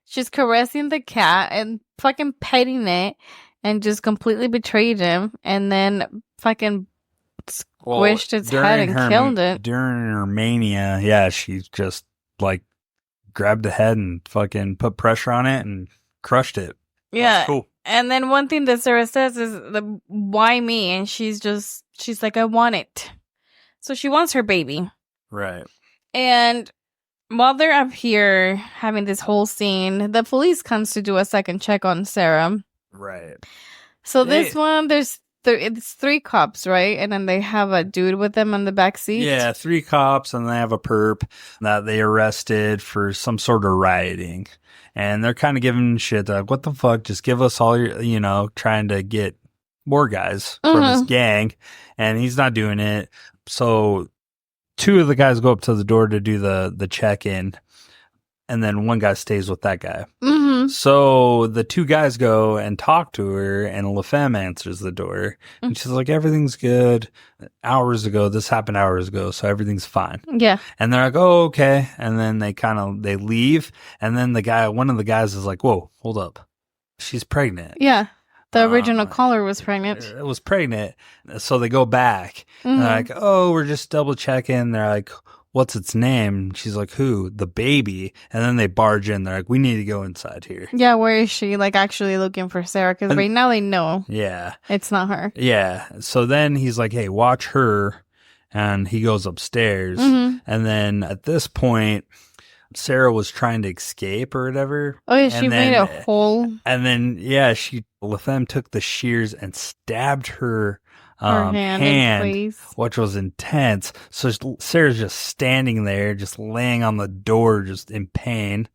she's caressing the cat and fucking petting it and just completely betrayed him and then fucking squished its head and killed it. During her mania, yeah, she just like grabbed the head and fucking put pressure on it and crushed it. Yeah. That's cool. And then one thing that Sarah says is, why me? And she's like, I want it. So she wants her baby. Right. And while they're up here having this whole scene, the police comes to do a second check on Sarah. Right. So this one, it's 3 cops, right? And then they have a dude with them on the back seat. Yeah, 3 cops, and they have a perp that they arrested for some sort of rioting. And they're kind of giving shit. They're like, what the fuck? Just give us all your, trying to get more guys from his gang. And he's not doing it. So 2 of the guys go up to the door to do the check-in. And then 1 guy stays with that guy. Mm-hmm. So the 2 guys go and talk to her, and La Femme answers the door. And she's like, everything's good. This happened hours ago, so everything's fine. Yeah. And they're like, oh, okay. And then they leave. And then one of the guys is like, whoa, hold up. She's pregnant. Yeah. The original caller was pregnant. It was pregnant. So they go back. And they're like, oh, we're just double checking. They're like, what's its name? She's like, who? The baby. And then they barge in. They're like, we need to go inside here. Yeah, where is she? Like, actually looking for Sarah? Because right now they know. Yeah. It's not her. Yeah. So then he's like, hey, watch her. And he goes upstairs. And then at this point, Sarah was trying to escape or whatever. Oh, yeah, she made a hole. And then, yeah, La Femme took the shears and stabbed her hand, which was intense. So Sarah's just standing there, just laying on the door, just in pain.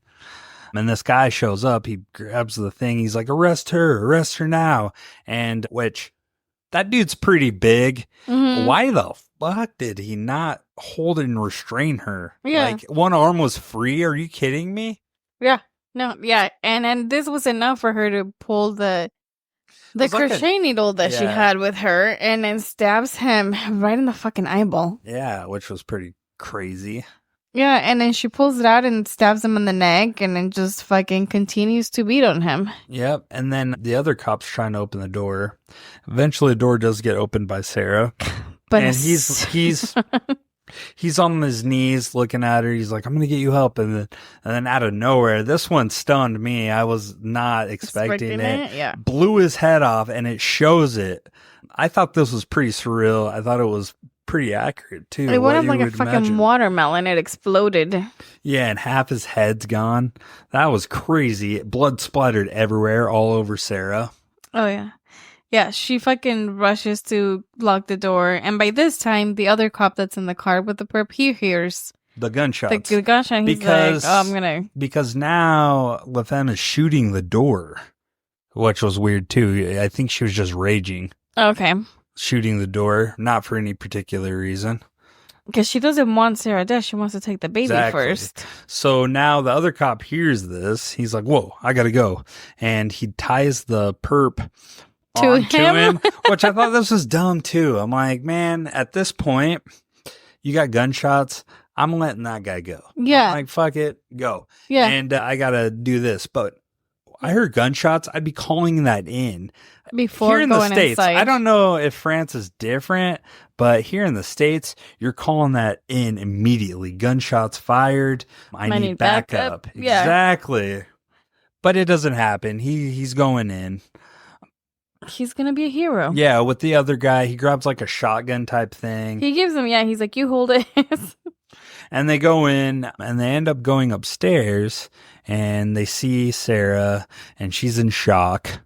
And this guy shows up. He grabs the thing. He's like, arrest her now. And that dude's pretty big. Why the fuck did he not hold and restrain her? Yeah. Like, 1 arm was free. Are you kidding me? Yeah. No, yeah. And this was enough for her to pull the crochet needle that she had with her and then stabs him right in the fucking eyeball. Yeah, which was pretty crazy. Yeah, and then she pulls it out and stabs him in the neck and then just fucking continues to beat on him. Yep, and then the other cop's trying to open the door. Eventually the door does get opened by Sarah. But and he's on his knees looking at her. He's like, I'm going to get you help. And then out of nowhere, this one stunned me. I was not expecting it. Yeah. Blew his head off, and it shows it. I thought this was pretty surreal. I thought it was pretty accurate, too. It went up like a fucking watermelon. It exploded. Yeah, and half his head's gone. That was crazy. Blood splattered everywhere, all over Sarah. Oh, yeah. Yeah, she fucking rushes to lock the door. And by this time, the other cop that's in the car with the perp, he hears the gunshots. The gunshot. He's like, oh, I'm going to. Because now La Femme is shooting the door, which was weird, too. I think she was just raging. Okay. Shooting the door, not for any particular reason. Because she doesn't want Sarah dead. She wants to take the baby first. So now the other cop hears this. He's like, whoa, I got to go. And he ties the perp to him, which I thought this was dumb too. I'm like, man, at this point, you got gunshots. I'm letting that guy go. Yeah. I'm like, fuck it, go. Yeah. And I got to do this. But I heard gunshots. I'd be calling that in. Before here in going the States, inside. I don't know if France is different, but here in the States, you're calling that in immediately. Gunshots fired. I need backup. Yeah. Exactly. But it doesn't happen. He's going in. He's going to be a hero. Yeah, with the other guy, he grabs like a shotgun type thing. He gives him, he's like, you hold it. And they go in, and they end up going upstairs, and they see Sarah, and she's in shock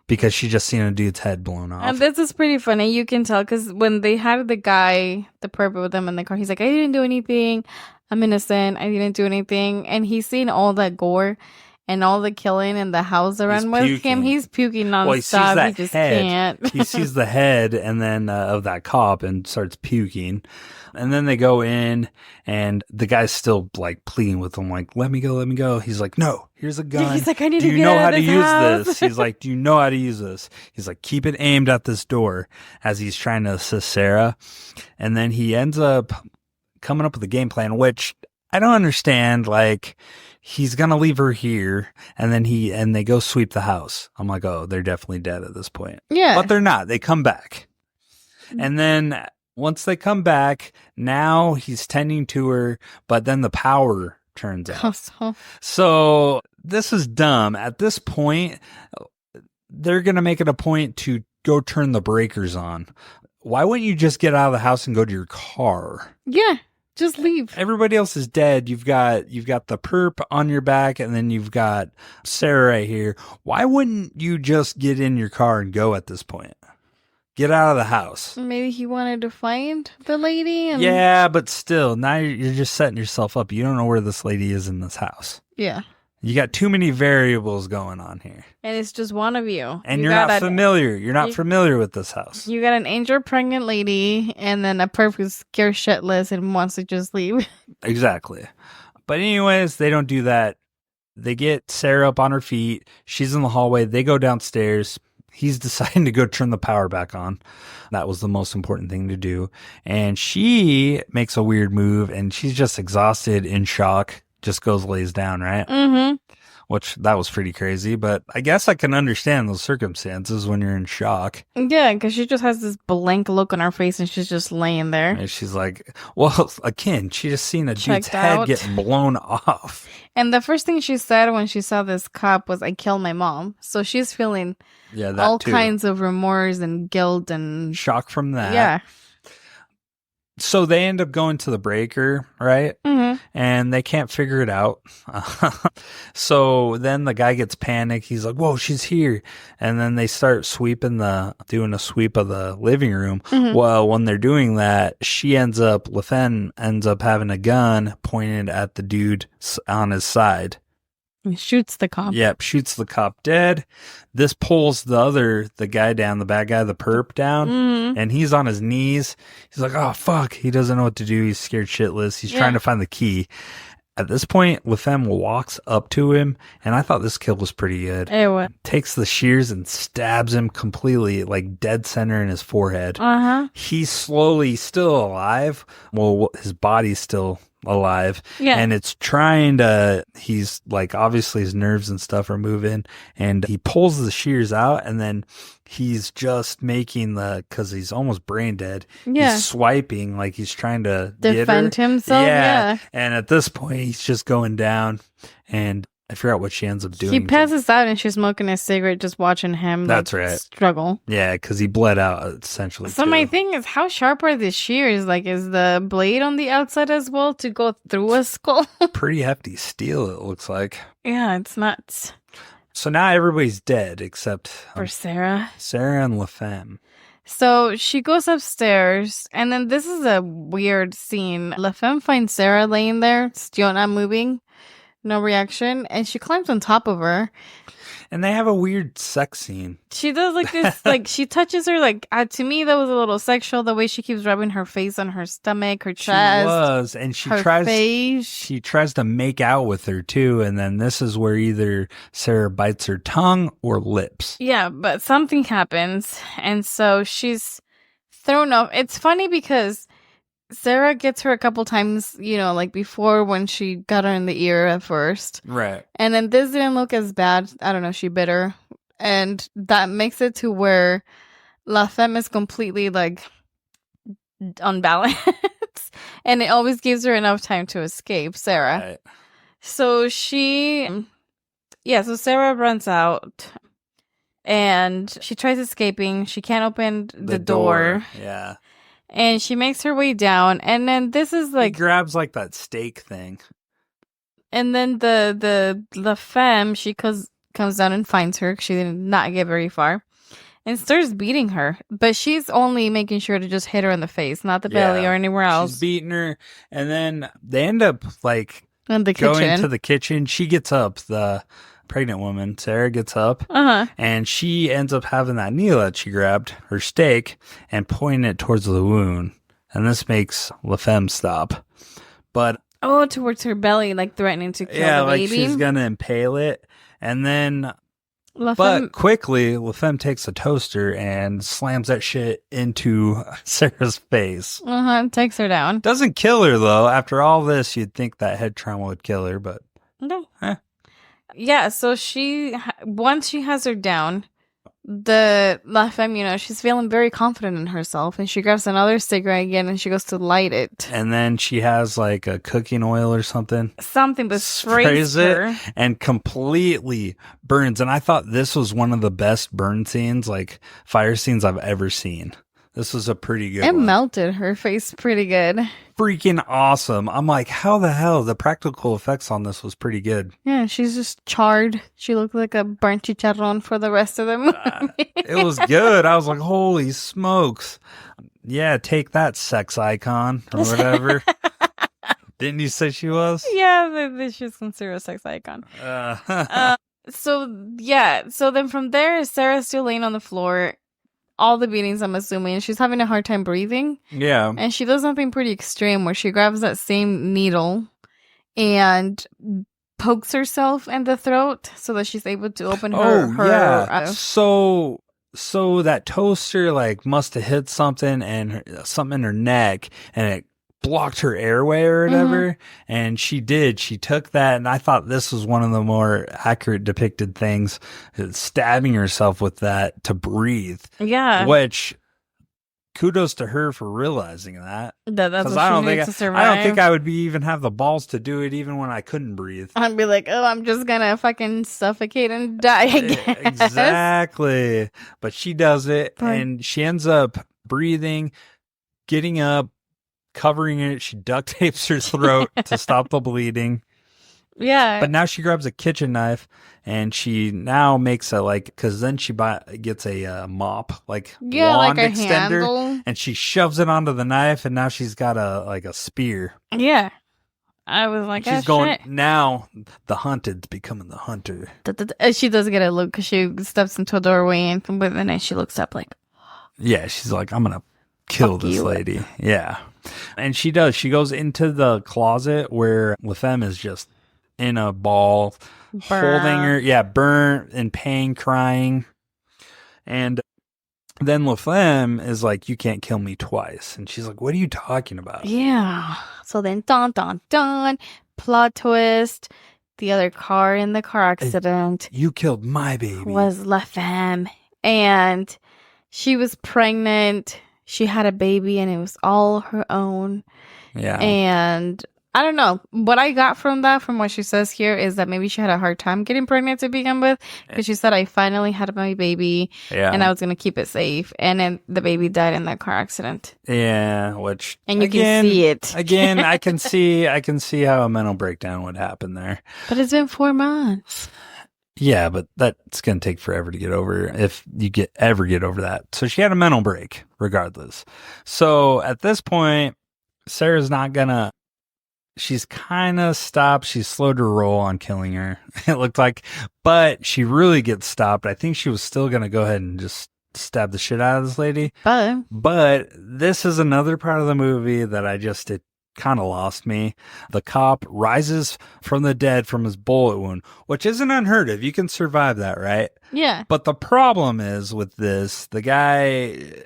because she just seen a dude's head blown off. And this is pretty funny. You can tell because when they had the guy, the perp with them in the car, he's like, I didn't do anything. I'm innocent. I didn't do anything. And he's seen all that gore. and all the killing in the house around with him, he's puking nonstop. Well, he sees that just head. can't. He sees the head and then of that cop and starts puking. And then they go in and the guy's still like pleading with him, like, let me go, let me go. He's like, no, here's a gun. He's like, I need do to you get know out how of to this use house. this? He's like, do you know how to use this? He's like, keep it aimed at this door as he's trying to assist Sarah. And then he ends up coming up with a game plan, which I don't understand. Like, he's going to leave her here and then they go sweep the house. I'm like, oh, they're definitely dead at this point. Yeah. But they're not. They come back. And then once they come back, now he's tending to her, but then the power turns out. So this is dumb. At this point, they're going to make it a point to go turn the breakers on. Why wouldn't you just get out of the house and go to your car? Yeah. Just leave. Everybody else is dead. You've got the perp on your back, and then you've got Sarah right here. Why wouldn't you just get in your car and go at this point? Get out of the house. Maybe he wanted to find the lady. Yeah, but still, now you're just setting yourself up. You don't know where this lady is in this house. Yeah. You got too many variables going on here. And it's just one of you. And you're not familiar. You're not familiar with this house. You got an injured pregnant lady and then a perp who's scared shitless and wants to just leave. Exactly. But anyways, they don't do that. They get Sarah up on her feet. She's in the hallway. They go downstairs. He's deciding to go turn the power back on. That was the most important thing to do. And she makes a weird move and she's just exhausted, in shock. Just goes, lays down, right? Mm-hmm. Which, that was pretty crazy, but I guess I can understand those circumstances when you're in shock. Yeah, because she just has this blank look on her face and she's just laying there. And she's like, well, again, she just seen a dude's Checked out. head get blown off. And the first thing she said when she saw this cop was, I killed my mom. So she's feeling all kinds of remorse and guilt and shock from that. Yeah. So they end up going to the breaker, right? Mm-hmm. And they can't figure it out. So then the guy gets panicked. He's like, whoa, she's here. And then they start doing a sweep of the living room. Mm-hmm. Well, when they're doing that, LaFemme ends up having a gun pointed at the dude on his side. He shoots the cop. Yep, shoots the cop dead. This pulls the guy down, the bad guy, the perp down, and he's on his knees. He's like, oh, fuck. He doesn't know what to do. He's scared shitless. He's trying to find the key. At this point, LaFemme walks up to him, and I thought this kill was pretty good. Takes the shears and stabs him completely, like dead center in his forehead. Uh-huh. He's slowly still alive. Well, his body's still alive. Yeah. And he's like, obviously his nerves and stuff are moving, and he pulls the shears out, and then he's just making because he's almost brain dead. Yeah. He's swiping like he's trying to defend himself. Yeah. And at this point, he's just going down, and I forgot what she ends up doing. He passes out and she's smoking a cigarette, just watching him. That's right. Struggle. Yeah, because he bled out essentially. So my thing is, how sharp are the shears? Like, is the blade on the outside as well to go through a skull? Pretty hefty steel, it looks like. Yeah, it's nuts. So now everybody's dead except for Sarah and LaFemme. So she goes upstairs, and then this is a weird scene. LaFemme finds Sarah laying there, still not moving. No reaction. And she climbs on top of her. And they have a weird sex scene. She does like this, like she touches her, like to me that was a little sexual, the way she keeps rubbing her face on her stomach, her chest. She was, and she tries to make out with her too, and then this is where either Sarah bites her tongue or lips. Yeah, but something happens, and so she's thrown off. It's funny because Sarah gets her a couple times, like before when she got her in the ear at first. Right. And then this didn't look as bad. I don't know, she bit her. And that makes it to where LaFemme is completely, like, unbalanced. And it always gives her enough time to escape, Sarah. Right. So so Sarah runs out. And she tries escaping. She can't open the door. Yeah. And she makes her way down, and then this is like... He grabs like that steak thing. And then the femme, she comes down and finds her. She did not get very far. And starts beating her. But she's only making sure to just hit her in the face, not the belly or anywhere else. She's beating her, and then they end up like in the going kitchen. to the kitchen. She gets up, the pregnant woman, Sarah, gets up Uh-huh. and she ends up having that needle that she grabbed, her stake, and pointing it towards the wound. And this makes La Femme stop. But Oh, towards her belly, like threatening to kill the like baby. she's going to impale it. And then, La but Femme- quickly, La Femme takes a toaster and slams that shit into Sarah's face. takes her down. Doesn't kill her, though. After all this, you'd think that head trauma would kill her, but... No. Eh. Yeah, so once she has her down, the La Femme, she's feeling very confident in herself, and she grabs another cigarette again, and she goes to light it. And then she has like a cooking oil or something. Something, but sprays her. It and completely burns. And I thought this was one of the best burn scenes, like fire scenes I've ever seen. This was a pretty good one. It melted her face pretty good. Freaking awesome. I'm like, how the hell? The practical effects on this was pretty good. Yeah, she's just charred. She looked like a burnt chicharron for the rest of the movie. It was good. I was like, holy smokes. Yeah, take that, sex icon or whatever. Didn't you say she was? Yeah, she's considered a sex icon. So then from there, Sarah's still laying on the floor. All the beatings, I'm assuming. She's having a hard time breathing. Yeah. And she does something pretty extreme where she grabs that same needle and pokes herself in the throat so that she's able to open her So that toaster like must have hit something and something in her neck, and it blocked her airway or whatever. And she took that, and I thought this was one of the more accurate depicted things, stabbing herself with that to breathe. Yeah. Which, kudos to her for realizing that. That's what she needed to survive. I don't think I would even have the balls to do it even when I couldn't breathe. I'd be like, oh, I'm just gonna fucking suffocate and die, I guess. Exactly. But she does it, and she ends up breathing, getting up, covering it. She duct tapes her throat to stop the bleeding. Yeah. But now she grabs a kitchen knife, and she now makes because then she gets a mop, wand like a extender, handle. and she shoves it onto the knife, and now she's got a spear. Yeah. I was like, she's going, now the hunted's becoming the hunter. She does get a look because she steps into a doorway, and then she looks up like, yeah, she's like, I'm going to kill this lady. Yeah. And she does. She goes into the closet where La Femme is just in a ball, holding her. Yeah, burnt, in pain, crying. And then La Femme is like, you can't kill me twice. And she's like, what are you talking about? Yeah. So then, dun, plot twist. The other car in the car accident. You killed my baby. Was La Femme. And she was pregnant. She had a baby, and it was all her own. Yeah. And I don't know. What I got from what she says here, is that maybe she had a hard time getting pregnant to begin with. Because she said, I finally had my baby. Yeah. And I was going to keep it safe. And then the baby died in that car accident. Yeah. And you can see it. Again, I can see how a mental breakdown would happen there. But it's been 4 months. Yeah, but that's going to take forever to get over if you ever get over that. So she had a mental break regardless. So at this point, Sarah's not going to, she's kind of stopped. She's slowed her roll on killing her, it looked like, but she really gets stopped. I think she was still going to go ahead and just stab the shit out of this lady. But this is another part of the movie that it kind of lost me. The cop rises from the dead from his bullet wound, which isn't unheard of. You can survive that, right? Yeah. But the problem is with this, the guy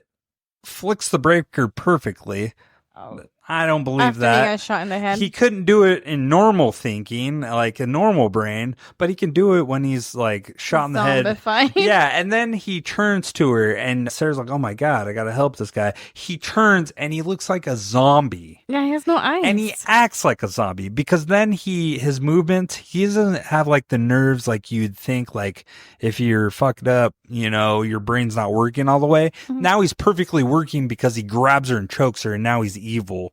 flicks the breaker perfectly. Oh. I don't believe After that. He got shot in the head. He couldn't do it in normal thinking, like a normal brain, but he can do it when he's like shot in the head. Yeah, and then he turns to her, and Sarah's like, oh my God, I gotta help this guy. He turns, and he looks like a zombie. Yeah, he has no eyes. And he acts like a zombie, because then his movements, he doesn't have like the nerves like you'd think, like if you're fucked up, your brain's not working all the way. Mm-hmm. Now he's perfectly working because he grabs her and chokes her, and now he's evil.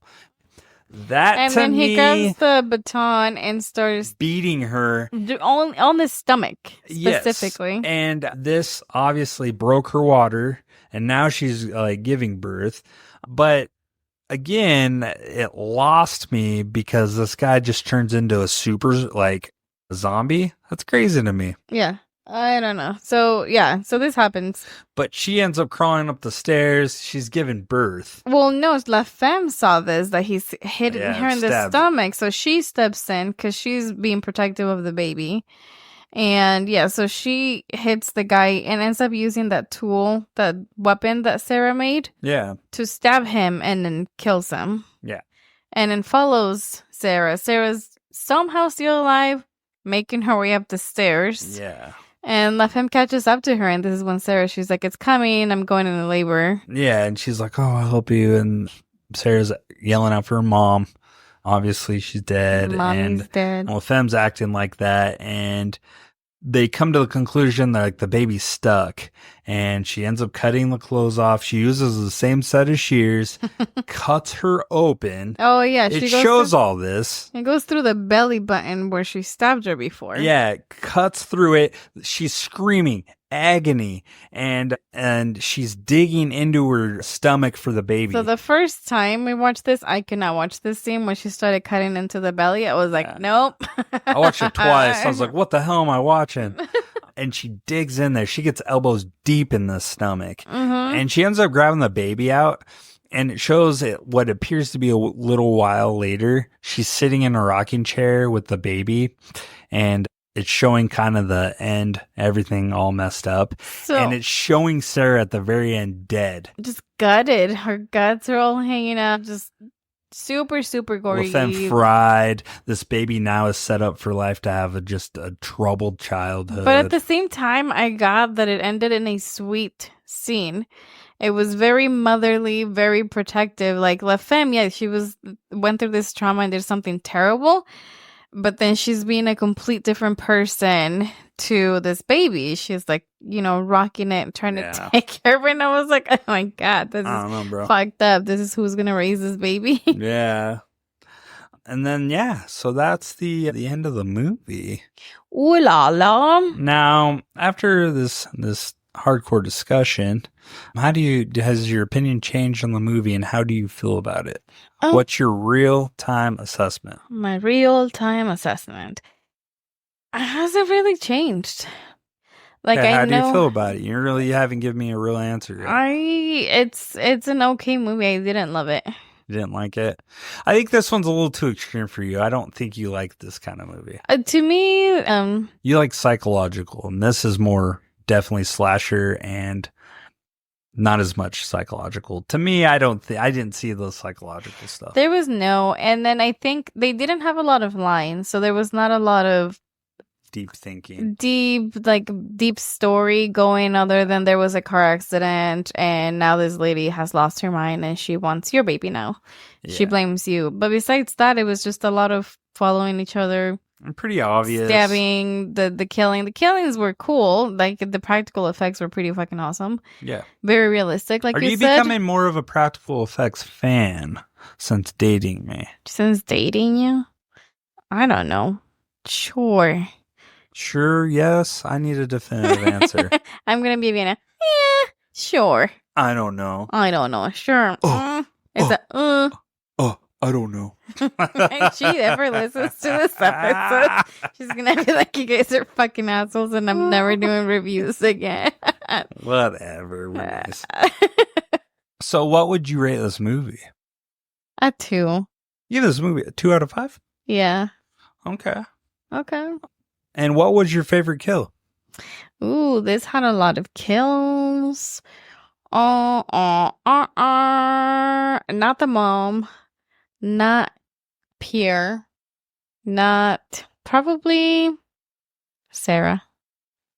And then he grabs the baton and starts beating her on the stomach specifically. Yes. And this obviously broke her water, and now she's like giving birth. But again, it lost me because this guy just turns into a super zombie? That's crazy to me. Yeah. I don't know. So, yeah. So this happens. But she ends up crawling up the stairs. She's giving birth. Well, no, La Femme saw this, that he's hit her in the stomach. So she steps in because she's being protective of the baby. And yeah, so she hits the guy and ends up using that tool, that weapon that Sarah made. Yeah. To stab him and then kills him. Yeah. And then follows Sarah. Sarah's somehow still alive, making her way up the stairs. Yeah. And La Femme catches up to her, and this is when she's like, it's coming, I'm going into labor. Yeah, and she's like, oh, I'll help you. And Sarah's yelling out for her mom. Obviously, she's dead. Mommy's dead. La Femme's acting like that, and they come to the conclusion that like the baby's stuck, and she ends up cutting the clothes off. She uses the same set of shears, cuts her open. Oh yeah, it shows all this. It goes through the belly button where she stabbed her before. Yeah, it cuts through it. She's screaming agony, and she's digging into her stomach for the baby. So the first time we watched this, I could not watch this scene when she started cutting into the belly. I was like, nope. I watched it twice. I was like, what the hell am I watching? And she digs in there. She gets elbows deep in the stomach. And she ends up grabbing the baby out. And it shows it what appears to be a little while later. She's sitting in a rocking chair with the baby. And it's showing kind of the end, everything all messed up. And it's showing Sarah at the very end dead. Just gutted. Her guts are all hanging out. Just super, super gory. With them fried. This baby now is set up for life to have just a troubled childhood. But at the same time, I got that it ended in a sweet scene. It was very motherly, very protective. Like La Femme, yeah, she went through this trauma and did something terrible. But then she's being a complete different person to this baby. She's like, rocking it, trying to take care of it. And I was like, oh my God, this is fucked up. This is who's going to raise this baby. Yeah. And then, so that's the end of the movie. Ooh la la. Now, after this hardcore discussion, has your opinion changed on the movie, and how do you feel about it? What's your real-time assessment? My real-time assessment hasn't really changed. Like, how do you feel about it? You haven't given me a real answer yet. It's an okay movie. I didn't love it. You didn't like it? I think this one's a little too extreme for you. I don't think you like this kind of movie. To me, you like psychological, and this is more definitely slasher and not as much psychological. To me, I didn't see the psychological stuff. There was and then I think they didn't have a lot of lines, so there was not a lot of deep thinking, deep story going, other than there was a car accident and now this lady has lost her mind and she wants your baby now. Yeah. She blames you. But besides that, it was just a lot of following each other. Pretty obvious. Stabbing, the killing. The killings were cool. Like, the practical effects were pretty fucking awesome. Yeah. Very realistic, like you said. Are you becoming more of a practical effects fan since dating me? Since dating you? I don't know. Sure. Sure, yes. I need a definitive answer. I'm going to be Vienna. Yeah, sure. I don't know. Sure. I don't know. If she ever listens to this episode, she's going to be like, you guys are fucking assholes and I'm never doing reviews again. Whatever. Nice. So what would you rate this movie? A 2. You give this movie a 2 out of 5? Yeah. Okay. And what was your favorite kill? Ooh, this had a lot of kills. Not the mom. Not Pierre. Not probably Sarah.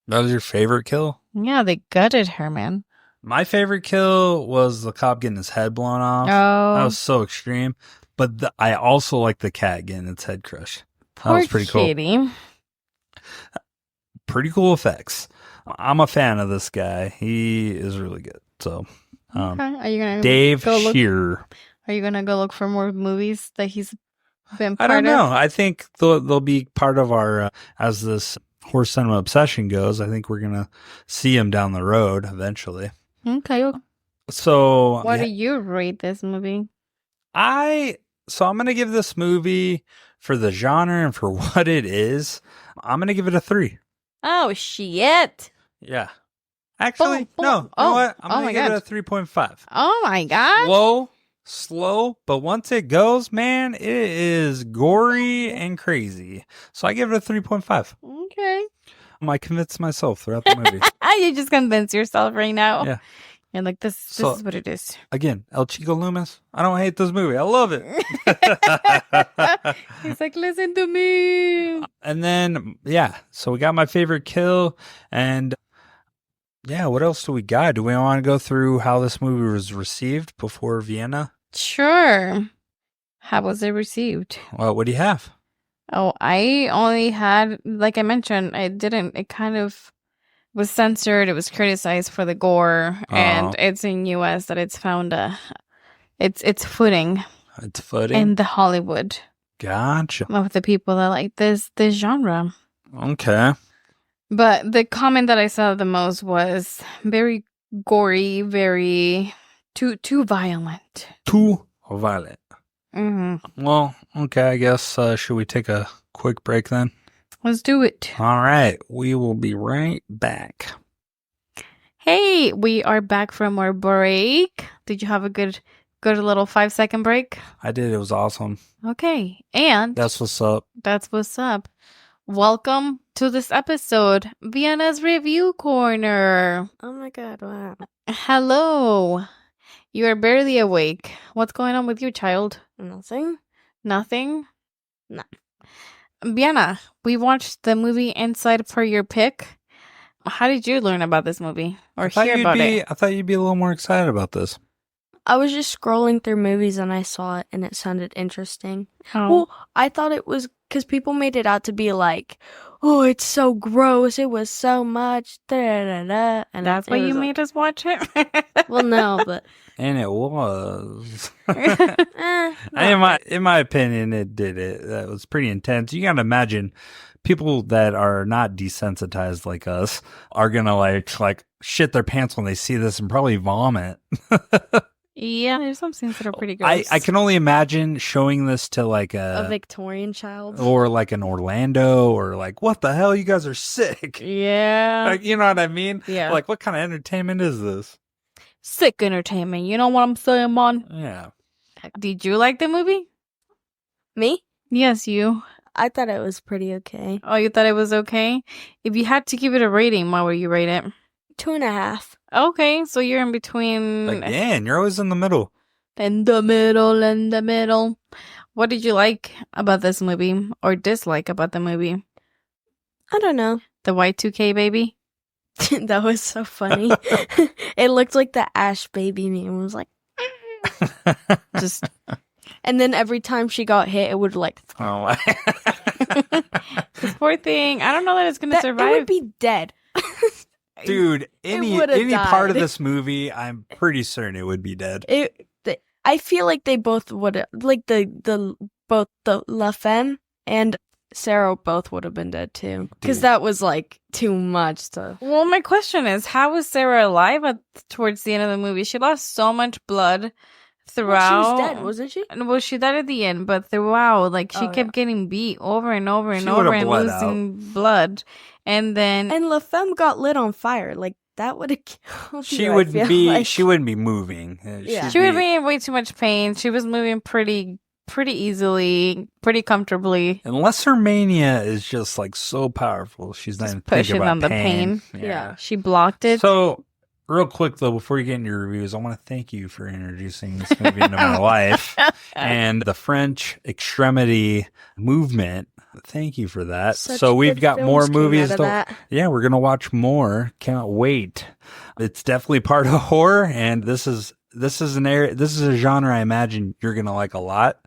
That was your favorite kill? Yeah, they gutted her, man. My favorite kill was the cop getting his head blown off. Oh. That was so extreme. But I also like the cat getting its head crushed. That was pretty cool. Pretty cool effects. I'm a fan of this guy. He is really good. So, okay. Are you gonna Dave Shearer. Are you gonna go look for more movies that he's been part of? I don't know. I think they'll be part of our as this horror cinema obsession goes. I think we're gonna see him down the road eventually. Okay. So, what do you rate this movie? I'm gonna give this movie, for the genre and for what it is, I'm going to give it a 3. Oh, shit. Yeah. Actually, Boom, boom. no. You know Oh. what? I'm Oh going my to give God. it a 3.5. Oh, my God. Slow, but once it goes, man, it is gory and crazy. So I give it a 3.5. Okay. I convinced myself throughout the movie. You just convince yourself right now. Yeah. You're like, this So- is what it is. Again, El Chico Loomis. I don't hate this movie. I love it. He's like, listen to me. And then, yeah, so we got my favorite kill. And yeah, what else do we got? Do we want to go through how this movie was received before Vienna? Sure. How was it received? Well, what do you have? Oh, I only had, like I mentioned, it kind of was censored. It was criticized for the gore. And it's in US that it's found its footing It's footing. in the Hollywood Gotcha. of the people that like this genre. Okay. But the comment that I saw the most was very gory, very too violent. Too violent. Mm-hmm. Well, okay, I guess, should we take a quick break then? Let's do it. All right, we will be right back. Hey, we are back from our break. Did you have a good little 5-second break? I did. It was awesome. Okay, and That's what's up. that's what's up. Welcome to this episode, Vienna's Review Corner. Oh my God, wow. Hello. You are barely awake. What's going on with you, child? Nothing? Nothing? No. Vienna, we watched the movie Inside for your pick. How did you learn about this movie or hear about it? I thought you'd be a little more excited about this. I was just scrolling through movies and I saw it and it sounded interesting. Oh. Well, I thought it was because people made it out to be like, oh, it's so gross. It was so much. Da, da, da. And That's it why you was like- made us watch it? Well, no, but And it was. not in my opinion, it did it. That was pretty intense. You gotta imagine people that are not desensitized like us are gonna like shit their pants when they see this and probably vomit. Yeah, there's some scenes that are pretty gross. I can only imagine showing this to like a Victorian child. or like an Orlando or like, what the hell? You guys are sick. Yeah. Like, you know what I mean? Yeah. Like, what kind of entertainment is this? Sick entertainment. You know what I'm saying, man? Yeah. Did you like the movie? Me? Yes, you. I thought it was pretty okay. Oh, you thought it was okay? If you had to give it a rating, what would you rate it? 2.5. Okay, so you're in between. Again, you're always in the middle. In the middle. What did you like about this movie or dislike about the movie? I don't know. The Y2K baby? That was so funny. It looked like the Ash baby meme. It was like, Just and then every time she got hit, it would like, Oh, this poor thing. I don't know that it's gonna it survive. would be dead. dude, any would've part of died. this movie, I'm pretty certain it would be dead. I feel like they both would like both the La Femme and Sarah both would have been dead too, because Dude. that was like too much to. Well, my question is, how was Sarah alive towards the end of the movie? She lost so much blood throughout. She was dead, wasn't she? Well, she died at the end, but throughout, like, she Oh, kept yeah. getting beat over and over and She over would've and bled losing blood. And then, And La Femme got lit on fire. Like that would have killed She you, I would feel be. like. She wouldn't be moving. Yeah. she would be in way too much pain. She was moving pretty easily, pretty comfortably. Unless her mania is just like so powerful, she's not Just even thinking pushing about on the pain. Yeah. She blocked it. So, real quick though, before you get into your reviews, I want to thank you for introducing this movie into my life and the French extremity movement. Thank you for that. Such So we've good got more films came movies. out of that. Yeah, we're gonna watch more. Can't wait. It's definitely part of horror, and this is an area. This is a genre I imagine you're gonna like a lot.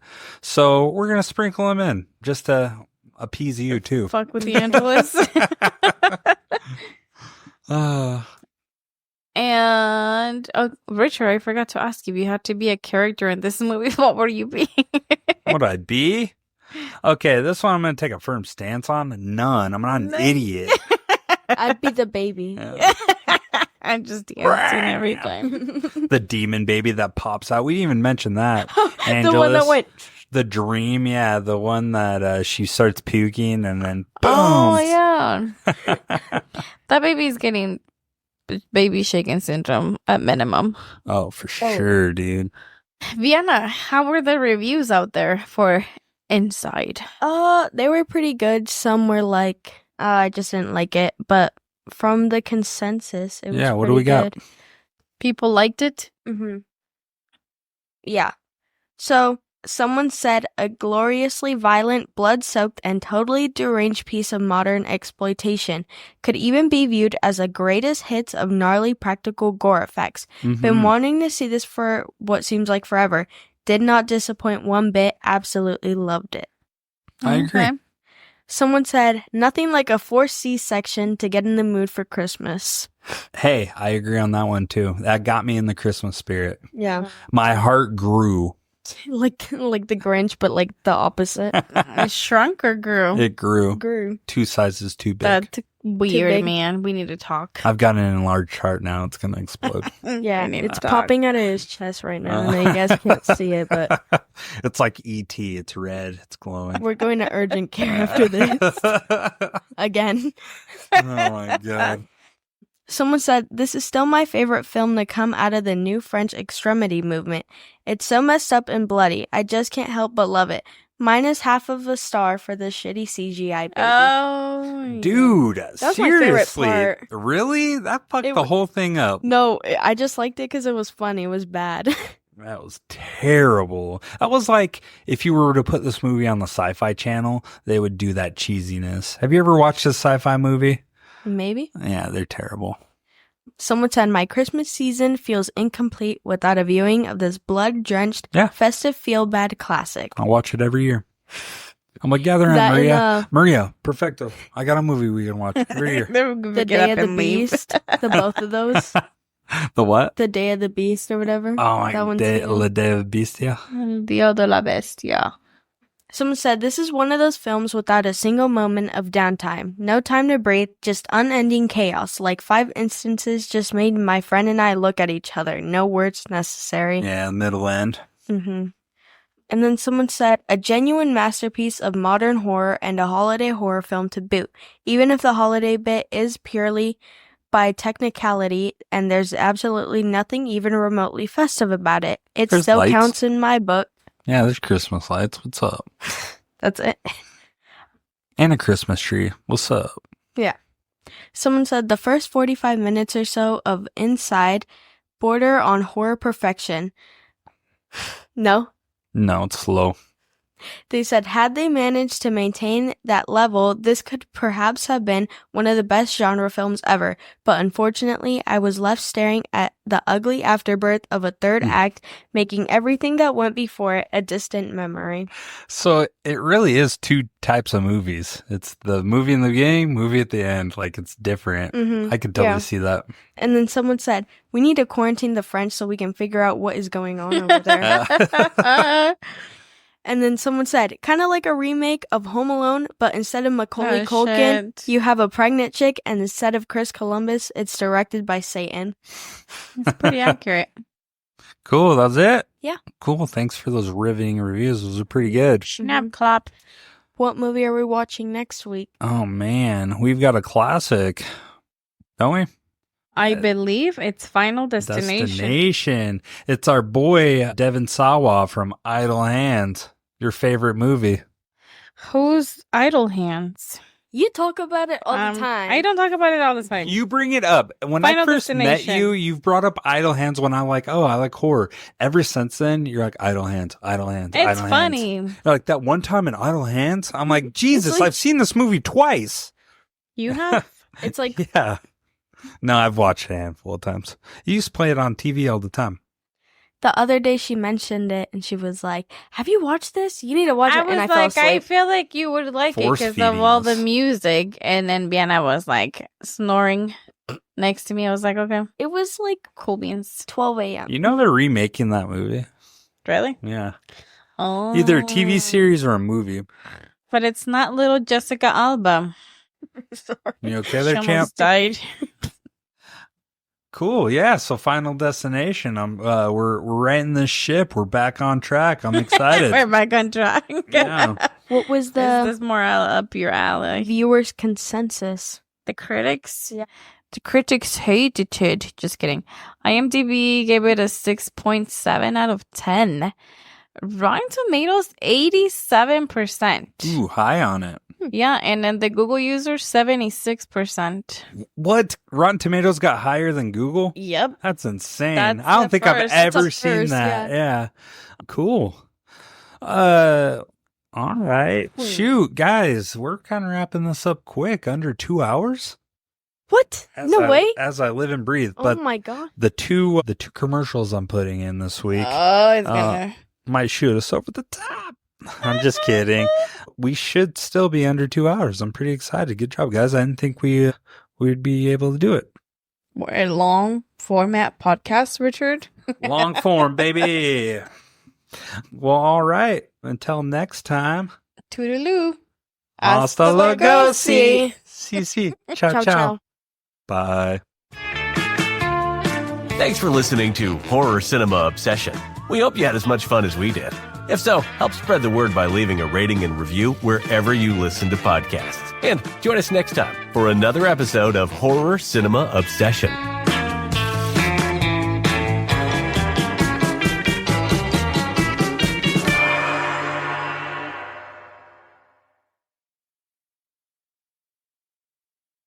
So we're gonna sprinkle them in just to appease you too. Fuck with the Angeles. And Richard, I forgot to ask you if you had to be a character in this movie. What would you be? What would I be? Okay, this one I'm going to take a firm stance on. None. I'm not an idiot. I'd be the baby. Yeah. I'm just dancing every time. The demon baby that pops out. We didn't even mention that. The one that Angelus. went. The dream, yeah, the one that she starts puking and then boom. Oh, yeah. That baby's getting baby shaking syndrome at minimum. Oh, for sure, dude. Vienna, how were the reviews out there for Inside? They were pretty good. Some were like, I just didn't like it. But from the consensus, it was Yeah, what do we got? good. People liked it? Mm-hmm. Yeah. So, someone said a gloriously violent, blood-soaked, and totally deranged piece of modern exploitation. Could even be viewed as a greatest hits of gnarly practical gore effects. Been wanting to see this for what seems like forever. Did not disappoint one bit. Absolutely loved it. I agree. Okay. Someone said, nothing like a forced C-section to get in the mood for Christmas. Hey, I agree on that one too. That got me in the Christmas spirit. Yeah. My heart grew. Like the Grinch, but like the opposite. It shrunk or grew? It grew. Grew. 2 sizes too big. That's weird, big. man. We need to talk. I've got an enlarged heart now. It's going to explode. Yeah, We need it's to talk. popping out of his chest right now. I know you guys can't see it, but It's like E.T. It's red. It's glowing. we're going to urgent care after this. Again. Oh my God. Someone said, this is still my favorite film to come out of the new French extremity movement. It's so messed up and bloody. I just can't help but love it. Minus half of a star for the shitty CGI baby. Oh, Dude, was my favorite seriously? part. Really? That fucked It the wa- whole thing up. No, I just liked it because it was funny. It was bad. That was terrible. That was like if you were to put this movie on the Sci-Fi Channel, they would do that cheesiness. Have you ever watched a sci-fi movie? Maybe. Yeah, they're terrible. Someone said, my Christmas season feels incomplete without a viewing of this blood-drenched, Yeah. festive feel-bad classic. I'll watch it every year. I'm like, gather around, That and, Maria. Maria, perfecto. I got a movie we can watch every year. The Day of the Beast. The both of those. The what? The Day of the Beast or whatever. Oh my That one's God. new. Le Day of Bestia. Dia de la Bestia. Someone said, this is one of those films without a single moment of downtime. No time to breathe, just unending chaos. Like 5 instances just made my friend and I look at each other. No words necessary. Yeah, middle end. Mm-hmm. And then someone said, a genuine masterpiece of modern horror and a holiday horror film to boot. Even if the holiday bit is purely by technicality and there's absolutely nothing even remotely festive about it, it There's still lights. counts in my book. Yeah, there's Christmas lights. What's up? That's it. And a Christmas tree. What's up? Yeah. Someone said the first 45 minutes or so of Inside border on horror perfection. No. No, it's slow. They said, had they managed to maintain that level, this could perhaps have been one of the best genre films ever. But unfortunately, I was left staring at the ugly afterbirth of a third act, making everything that went before it a distant memory. So it really is 2 types of movies. It's the movie in the beginning, movie at the end. Like it's different. Mm-hmm. I could totally Yeah. see that. And then someone said, we need to quarantine the French so we can figure out what is going on over there. And then someone said, kind of like a remake of Home Alone, but instead of Macaulay Oh, Culkin, shit. you have a pregnant chick, and instead of Chris Columbus, it's directed by Satan. It's pretty accurate. Cool. That's it? Yeah. Cool. Thanks for those riveting reviews. Those are pretty good. Snap clap. What movie are we watching next week? Oh, man. We've got a classic, don't we? I believe it's Final Destination. It's our boy, Devin Sawa from Idle Hands. Your favorite movie. Who's Idle Hands? You talk about it all the time. I don't talk about it all the time. You bring it up. When Final I first met Destination. you, you've brought up Idle Hands when I'm like, oh, I like horror. Ever since then, you're like, Idle Hands, Idle Hands, It's Idle Hands. funny. You're like that one time in Idle Hands, I'm like, Jesus, like- I've seen this movie twice. You have? It's like, Yeah. No, I've watched it a handful of times. You used to play it on TV all the time. the other day she mentioned it, and she was like, have you watched this? You need to watch I it. was And I fell like, I asleep. feel like you would like it Force because of all the feeding us. music. And then Vienna was like snoring next to me. I was like, okay, It was like cool beans. 12 a.m. You know they're remaking that movie. Really? Yeah. Oh. Either a TV series or a movie. But it's not little Jessica Alba. You okay She there, champ? almost died. Cool. Yeah. So Final Destination. We're righting this ship. We're back on track. I'm excited. We're back on track. Yeah. What was Is the this more up your alley? viewers' consensus? The critics? Yeah. The critics hated it. Just kidding. IMDb gave it a 6.7 out of 10. Rotten Tomatoes, 87%. Ooh, high on it. Yeah, and then the Google users, 76%. What? Rotten Tomatoes got higher than Google? Yep. That's insane. That's I don't the think I've first. ever That's a seen first, that. Yeah. Cool. All right. Shoot, guys, we're kind of wrapping this up quick, under 2 hours. What? No way. As I live and breathe. Oh But my god. the two commercials I'm putting in this week Oh, it's gonna... might shoot us over the top. I'm just kidding. We should still be under 2 hours. I'm pretty excited. Good job, guys. I didn't think we'd be able to do it. We're a long format podcast, Richard. Long form, baby. Well, all right. Until next time. Toodaloo. Hasta lugosi. Si. Ciao, ciao. Bye. Thanks for listening to Horror Cinema Obsession. We hope you had as much fun as we did. If so, help spread the word by leaving a rating and review wherever you listen to podcasts. And join us next time for another episode of Horror Cinema Obsession.